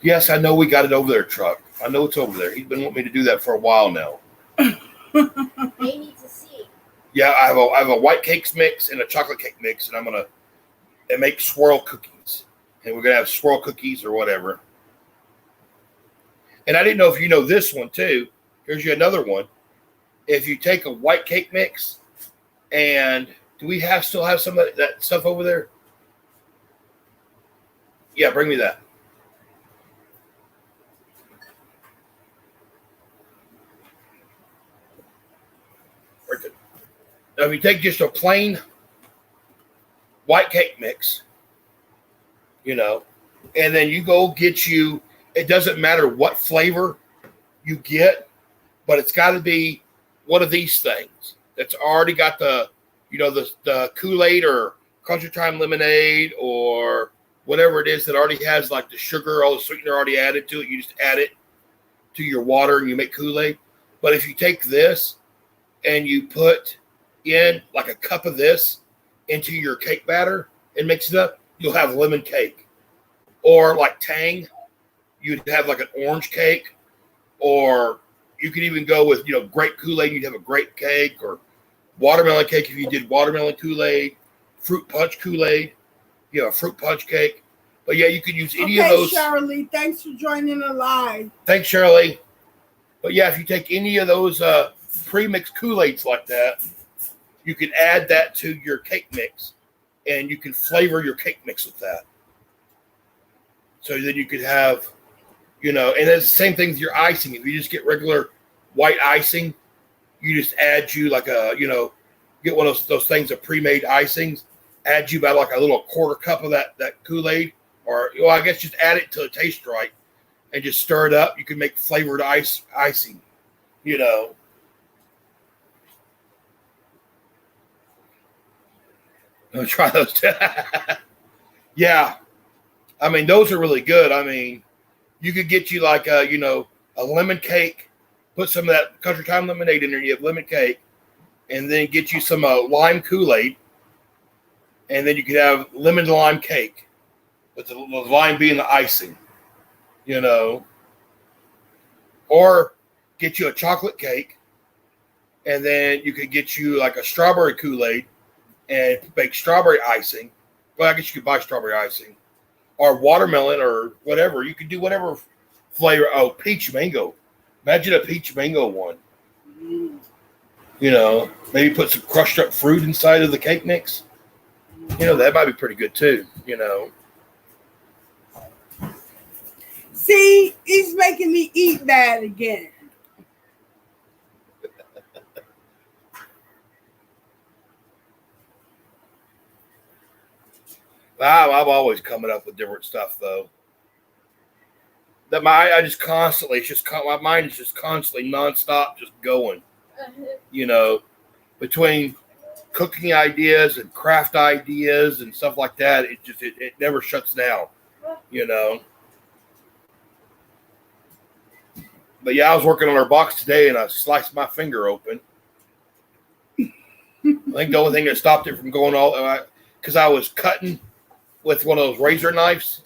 Yes, I know we got it over there, Truck. I know it's over there. He's been wanting me to do that for a while now. They need to see. Yeah, I have a white cakes mix and a chocolate cake mix, and I'm gonna make swirl cookies, and we're gonna have swirl cookies or whatever. And I didn't know if you know this one too. Here's you another one. If you take a white cake mix, and do we still have some of that stuff over there? Yeah, bring me that. Now, if you take just a plain white cake mix, you know, and then you go get you, it doesn't matter what flavor you get, but it's got to be one of these things that's already got the, you know, the Kool-Aid or Country Time lemonade or whatever it is that already has like the sugar, all the sweetener already added to it. You just add it to your water and you make Kool-Aid. But if you take this and you put in like a cup of this into your cake batter and mix it up, you'll have lemon cake. Or like Tang, you'd have like an orange cake. Or you could even go with, you know, grape Kool-Aid, you'd have a grape cake. Or watermelon cake if you did watermelon Kool-Aid. Fruit punch Kool-Aid, you know, a fruit punch cake. But yeah, you could use any of those. Shirley, thanks for joining the live. Thanks, Shirley. But yeah, if you take any of those pre-mixed Kool-Aids like that, you can add that to your cake mix, and you can flavor your cake mix with that. So then you could have, you know, and it's the same thing with your icing. If you just get regular white icing, you just add you like a, you know, get one of those things of pre-made icings, add you about like a little quarter cup of that Kool-Aid, or, well, I guess just add it till it tastes right, and just stir it up. You can make flavored icing, you know. I'll try those too. Yeah. I mean, those are really good. I mean, you could get you like a, you know, a lemon cake, put some of that Country Time lemonade in there, you have lemon cake, and then get you some lime Kool-Aid, and then you could have lemon lime cake, with the lime being the icing, you know. Or get you a chocolate cake, and then you could get you like a strawberry Kool-Aid and make strawberry icing. Well, I guess you could buy strawberry icing. Or watermelon or whatever. You could do whatever flavor. Oh, peach mango. Imagine a peach mango one. You know, maybe put some crushed up fruit inside of the cake mix. You know, that might be pretty good too, you know. See, he's making me eat bad again. I'm always coming up with different stuff, though. That I just constantly, it's just my mind is just constantly nonstop, just going. You know, between cooking ideas and craft ideas and stuff like that, it never shuts down. You know. But yeah, I was working on our box today, and I sliced my finger open. I think the only thing that stopped it from going because I was cutting with one of those razor knives,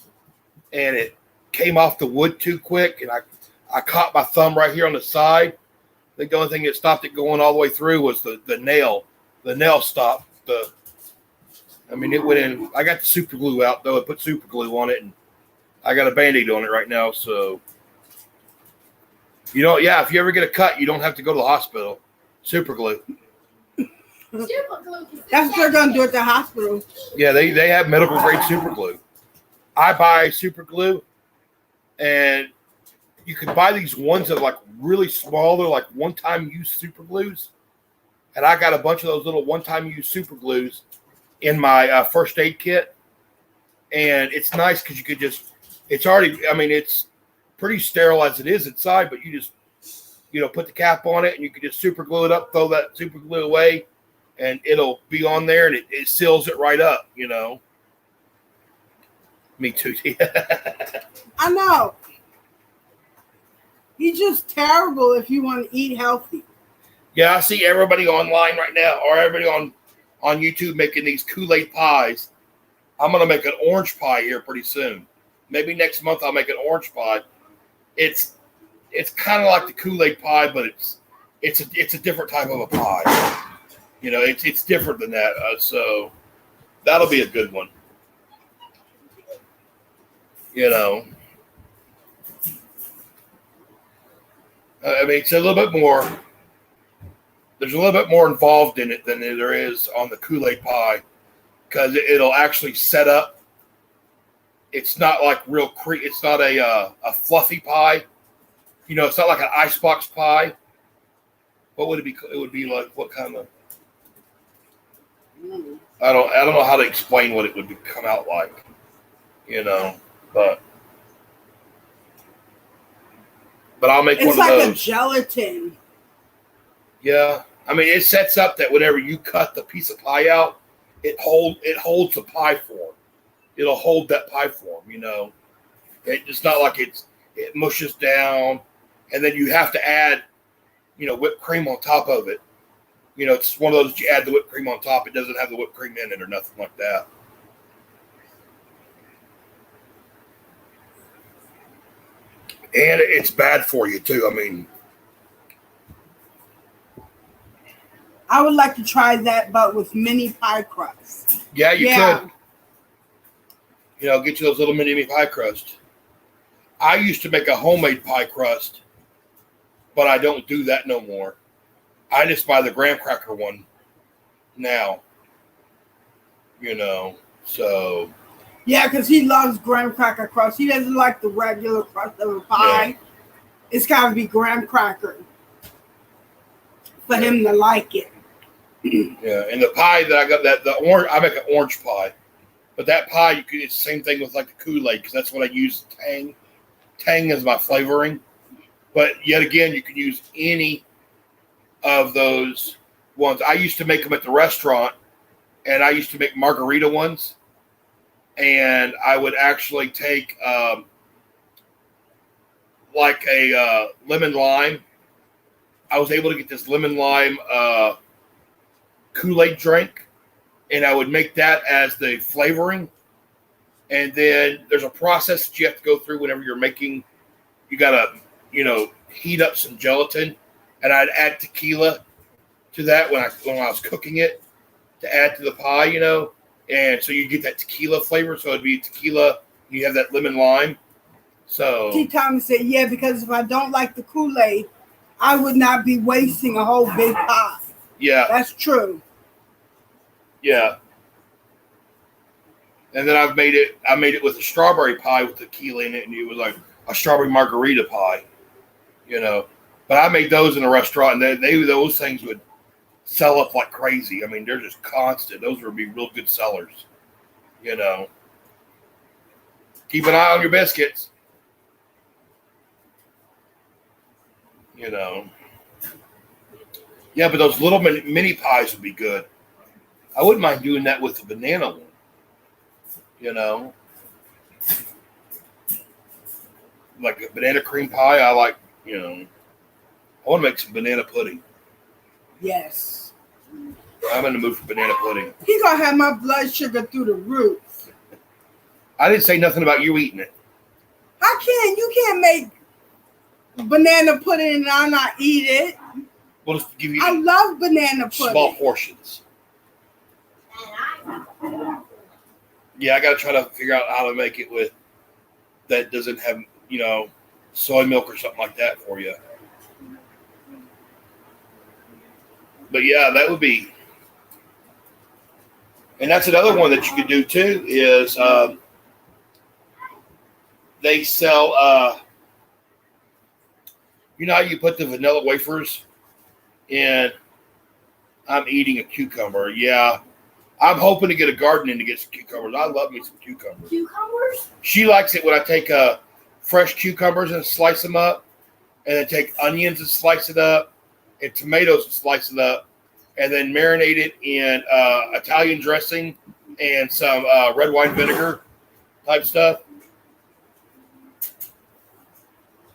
and it came off the wood too quick, and I caught my thumb right here on the side. I think the only thing that stopped it going all the way through was the nail. The nail stopped. It went in. I got the super glue out, though. I put super glue on it, and I got a Band-Aid on it right now. So, you know, yeah, if you ever get a cut, you don't have to go to the hospital. Super glue. That's what they're going to do at the hospital. Yeah, they have medical grade super glue. I buy super glue, and you can buy these ones that are like really small. They're like one-time use super glues. And I got a bunch of those little one-time use super glues in my first aid kit. And it's nice because you could just, it's already, it's pretty sterile as it is inside, but you just, put the cap on it and you can just super glue it up, throw that super glue away, and it'll be on there, and it seals it right up, Me too. I know. He's just terrible if you want to eat healthy. Yeah, I see everybody online right now, or everybody on YouTube making these Kool-Aid pies. I'm gonna make an orange pie here pretty soon. Maybe next month I'll make an orange pie. It's kind of like the Kool-Aid pie, but it's a different type of a pie. You know, it's different than that. So that'll be a good one. You know, I mean, it's a little bit more. There's a little bit more involved in it than there is on the Kool-Aid pie, because it'll actually set up. It's not like real It's not a fluffy pie. You know, it's not like an icebox pie. What would it be? It would be like what kind of? I don't know how to explain what it would come out like. You know, but I'll make one of those. It's like a gelatin. Yeah, I mean, it sets up that whenever you cut the piece of pie out, it holds the pie form. It'll hold that pie form. You know, it's not like it mushes down, and then you have to add, you know, whipped cream on top of it. You know, it's one of those you add the whipped cream on top. It doesn't have the whipped cream in it or nothing like that. And it's bad for you too. I mean, I would like to try that, but with mini pie crust. Yeah, you could. You know, get you those little mini pie crust. I used to make a homemade pie crust, but I don't do that no more. I just buy the graham cracker one now. You know, so. Yeah, because he loves graham cracker crust. He doesn't like the regular crust of a pie. Yeah. It's got to be graham cracker for him to like it. Yeah, and the pie that I got, I make an orange pie, but that pie it's the same thing with like the Kool-Aid, because that's what I use. Tang is my flavoring, but yet again, you can use any of those ones. I used to make them at the restaurant, and I used to make margarita ones, and I would actually take like a lemon lime. I was able to get this lemon lime Kool-Aid drink, and I would make that as the flavoring. And then there's a process that you have to go through whenever you're making. You gotta, you know, heat up some gelatin, and I'd add tequila to that when I was cooking it to add to the pie, you know. And so you get that tequila flavor. So it'd be tequila. You have that lemon lime. So T. Thomas said, "Yeah, because if I don't like the Kool-Aid, I would not be wasting a whole big pie." Yeah, that's true. Yeah. And then I made it with a strawberry pie with tequila in it, and it was like a strawberry margarita pie, you know. But I made those in a restaurant, and those things would sell up like crazy. I mean, they're just constant. Those would be real good sellers, you know. Keep an eye on your biscuits, you know. Yeah, but those little mini pies would be good. I wouldn't mind doing that with the banana one. You know, like a banana cream pie. I like, you know, I want to make some banana pudding. Yes. I'm in the mood for banana pudding. He's going to have my blood sugar through the roof. I didn't say nothing about you eating it. You can't make banana pudding and I'll not eat it. We'll just give you I love banana pudding. Small portions. Yeah, I got to try to figure out how to make it with that doesn't have, you know, soy milk or something like that for you. But yeah, that would be. And that's another one that you could do too is they sell, you know how you put the vanilla wafers in. I'm eating a cucumber. Yeah. I'm hoping to get a garden in to get some cucumbers. I love me some cucumbers. Cucumbers? She likes it when I take fresh cucumbers and slice them up, and then take onions and slice it up, and tomatoes and slice it up, and then marinate it in Italian dressing and some red wine vinegar type stuff.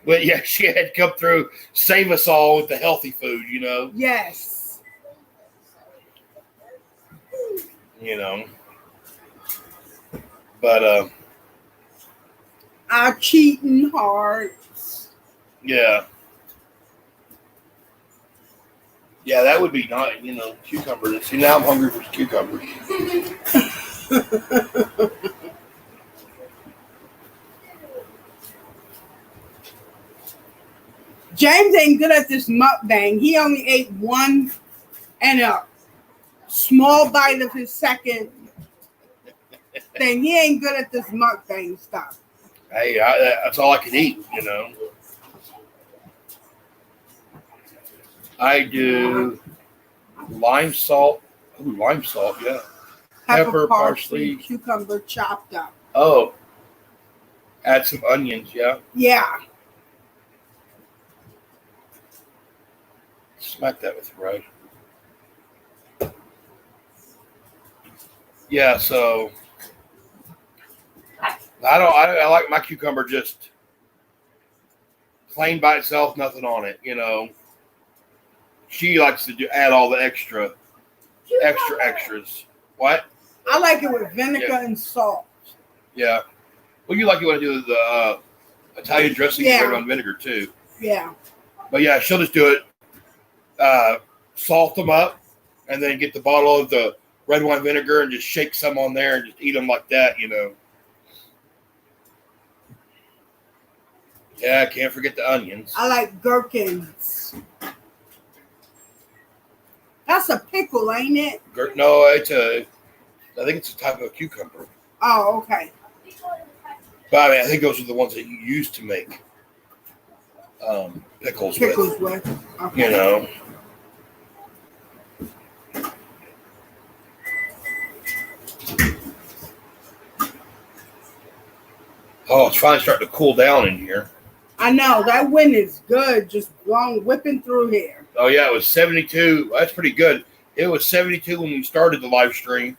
But yeah, she had to come through, save us all with the healthy food, Yes. But Our cheating hearts. yeah. Yeah, that would be nice, cucumbers. See, now I'm hungry for cucumbers. James ain't good at this mukbang. He only ate one and a small bite of his second thing. He ain't good at this mukbang stuff. Hey, that's all I can eat, I do lime salt. Ooh, lime salt, yeah. Pepper, parsley, cucumber chopped up. Oh, add some onions, yeah. Yeah. Smack that with your right. Yeah, so I like my cucumber just plain by itself, nothing on it, She likes to add all the extras. What? I like it with vinegar and salt. Yeah. Well, you like it when I do the Italian dressing with red wine vinegar too. Yeah. But yeah, she'll just do it. Salt them up, and then get the bottle of the red wine vinegar and just shake some on there and just eat them like that, Yeah, I can't forget the onions. I like gherkins. That's a pickle, ain't it? No, I think it's a type of cucumber. Oh, okay. But I think those are the ones that you use to make pickles with. Okay. Oh, it's finally starting to cool down in here. I know. That wind is good. Just whipping through here. Oh, yeah. It was 72. That's pretty good. It was 72 when we started the live stream.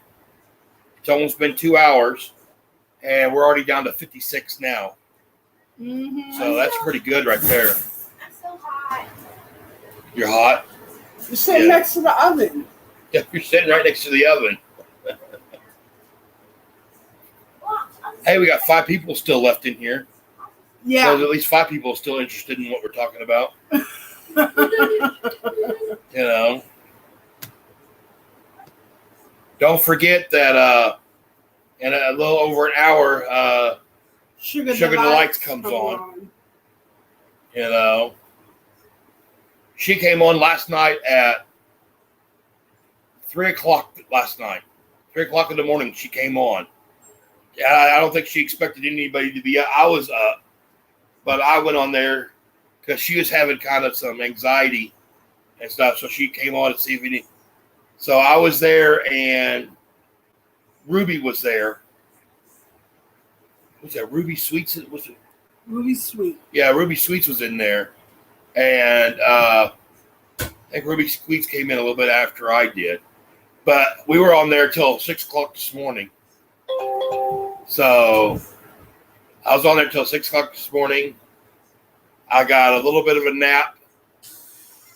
It's almost been 2 hours. And we're already down to 56 now. Mm-hmm. So that's pretty good right there. I'm so hot. You're hot? You're sitting next to the oven. Yeah, you're sitting right next to the oven. Hey, we got 5 people still left in here. Yeah. So at least 5 people are still interested in what we're talking about. Don't forget that in a little over an hour, Sugar Delights comes on. She came on last night at 3 o'clock last night. 3 o'clock in the morning, she came on. I don't think she expected anybody to be up. I was up, but I went on there because she was having kind of some anxiety and stuff. So she came on to see if any. So I was there, and Ruby was there. Was that Ruby Sweets? Was it Ruby Sweet? Yeah, Ruby Sweets was in there, and I think Ruby Sweets came in a little bit after I did, but we were on there till 6 o'clock this morning. So I was on there till 6 o'clock this morning. I got a little bit of a nap.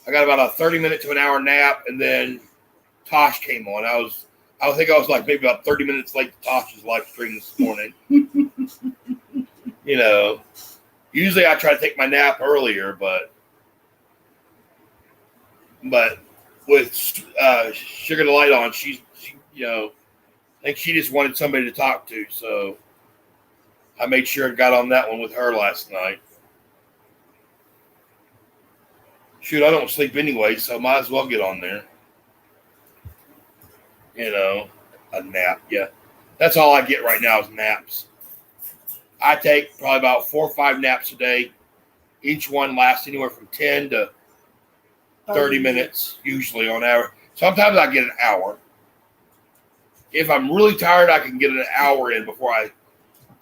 I got about a 30-minute to an hour nap, and then Tosh came on. I think I was like maybe about 30 minutes late to Tosh's live stream this morning. Usually I try to take my nap earlier, but with Sugar Delight on, she I think she just wanted somebody to talk to, so I made sure I got on that one with her last night. Shoot, I don't sleep anyway, so might as well get on there. A nap, yeah. That's all I get right now is naps. I take probably about 4 or 5 naps a day. Each one lasts anywhere from 10 to 30 minutes, usually on average. Sometimes I get an hour. If I'm really tired, I can get an hour in before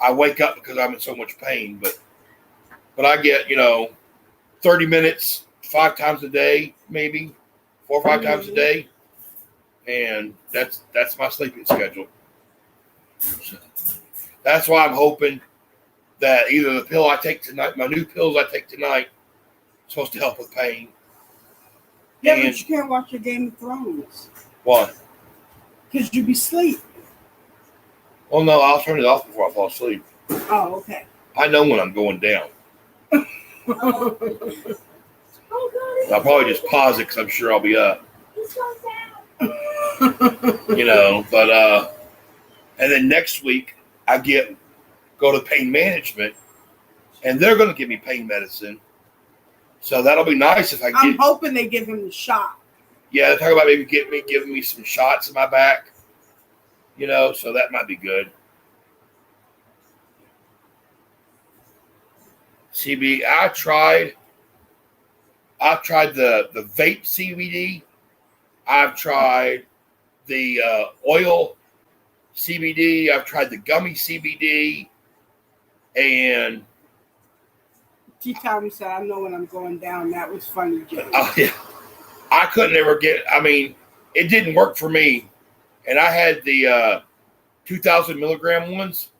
I wake up because I'm in so much pain. But I get, 30 minutes 5 times a day, maybe 4 or 5 times a day. And that's my sleeping schedule. So that's why I'm hoping that either the pill I take tonight, my new pills I take tonight, is supposed to help with pain. Yeah, And but you can't watch your Game of Thrones. why? Because you be asleep. Well, no, I'll turn it off before I fall asleep. Oh, okay. I know when I'm going down. Oh, God. I'll probably just pause it because I'm sure I'll be up. He's going down. You know, but and then next week I go to pain management, and they're going to give me pain medicine. So that'll be nice if I I'm get. hoping they give him the shot. Yeah, they're talking about maybe giving me some shots in my back. You know, so that might be good. CB, I tried the vape CBD. I've tried the oil CBD. I've tried the gummy CBD. And T. Tommy said, I know when I'm going down. That was funny, Jay. yeah, I couldn't ever get, I mean, it didn't work for me. And I had the 2,000 milligram ones.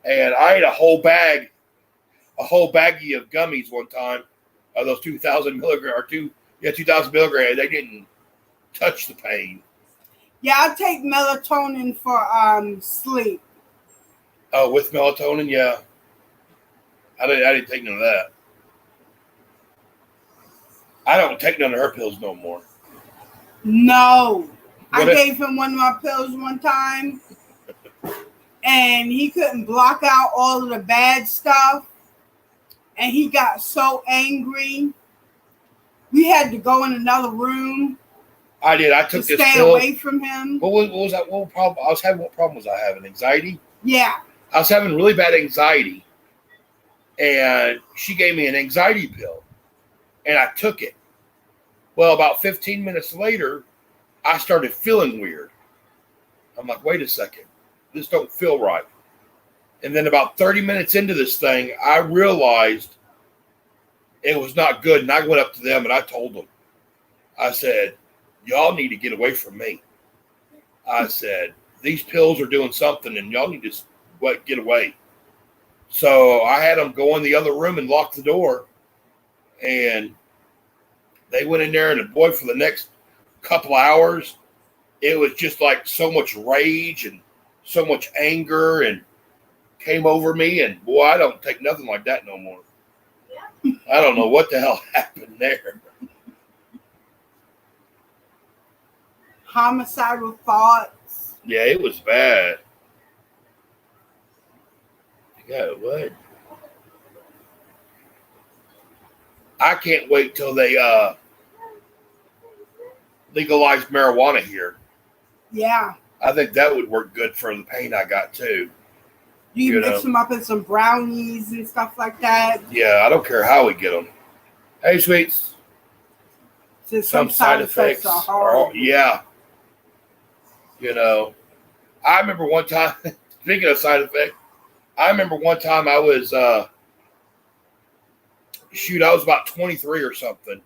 And I ate a whole baggie of gummies one time. Those 2,000 milligram, 2,000 milligram. They didn't touch the pain. Yeah, I take melatonin for sleep. Oh, with melatonin, yeah. I didn't take none of that. I don't take none of her pills no more. No. I What gave him one of my pills one time, and he couldn't block out all of the bad stuff, and he got so angry. We had to go in another room. I did. I To took this stay pill. away from him. What was that? What problem? What problem was I having? Anxiety. Yeah. I was having really bad anxiety, and she gave me an anxiety pill, and I took it. Well, about 15 minutes later, I started feeling weird. I'm like, wait a second, this don't feel right. And then about 30 minutes into this thing, I realized it was not good, and I went up to them and I told them, I said, y'all need to get away from me. I said, these pills are doing something, and y'all need to get away. So I had them go in the other room and lock the door, and they went in there, and boy, for the next couple hours, it was just like so much rage and so much anger and came over me, and boy, I don't take nothing like that no more. Yeah. I don't know what the hell happened there. Homicidal thoughts. Yeah, it was bad. Yeah, what? I can't wait till they legalize marijuana here. Yeah. I think that would work good for the pain I got too. You You mix know. them up in some brownies and stuff like that. Yeah, I don't care how we get them. Hey, sweets. Since Some side effects are are horrible. yeah. You know, I remember one time. Speaking of side effects, I remember one time I was I was about 23 or something,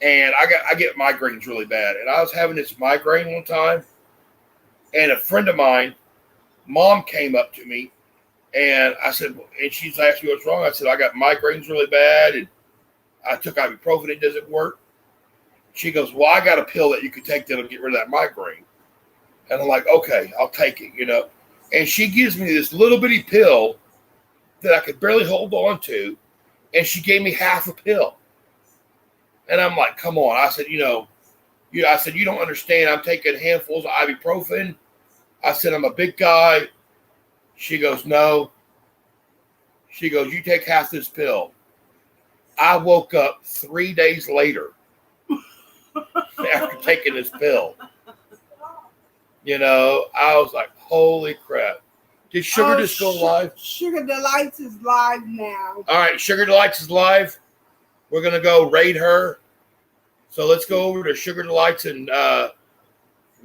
and I get migraines really bad, and I was having this migraine one time, and a friend of mine, mom, came up to me, and I said, and she's asked me what's wrong. I said I got migraines really bad, and I took ibuprofen. It doesn't work. She goes, well, I got a pill that you could take that'll get rid of that migraine. And I'm like, okay, I'll take it, you know. And she gives me this little bitty pill that I could barely hold on to, and she gave me half a pill. And I'm like, come on. I said, you don't understand. I'm taking handfuls of ibuprofen. I said, I'm a big guy. She goes, no. She goes, you take half this pill. I woke up 3 days later after taking this pill. You know, I was like, holy crap. Did Sugar just go live? Sugar Delights is live now. All right, Sugar Delights is live. We're going to go raid her. So let's go over to Sugar Delights and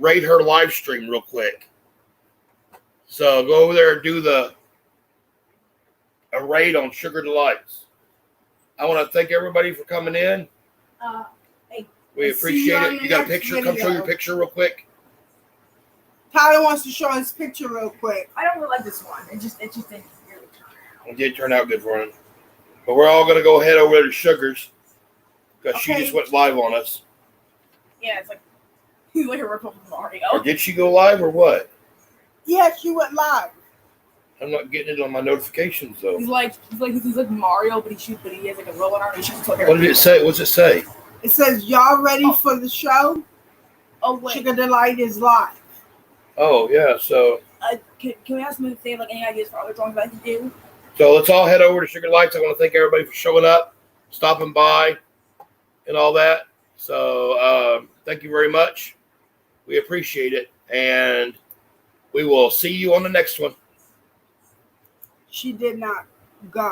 raid her live stream real quick. So go over there and do a raid on Sugar Delights. I want to thank everybody for coming in. Hey, We see you appreciate on it. the You got a next picture? Come show video. your picture real quick. Tyler wants to show his picture real quick. I don't really like this one. It just didn't really turn It did turn out good for him. But we're all going to go head over to Sugar's because she just went live on us. Yeah, it's like he's like a ripoff of Mario. Or did she go live or what? Yeah, she went live. I'm not getting it on my notifications though. He's like Mario, but he has like a robot arm. And he shoots What did it say? What's it say? It says, y'all ready for the show? Oh wait. Sugar Delight is live. Oh yeah, so Can we ask him if they have like any ideas for other drawings that I can do? so let's all head over to Sugar Lights. I want to thank everybody for showing up, stopping by, and all that. So thank you very much. We appreciate it, and we will see you on the next one. She did not go.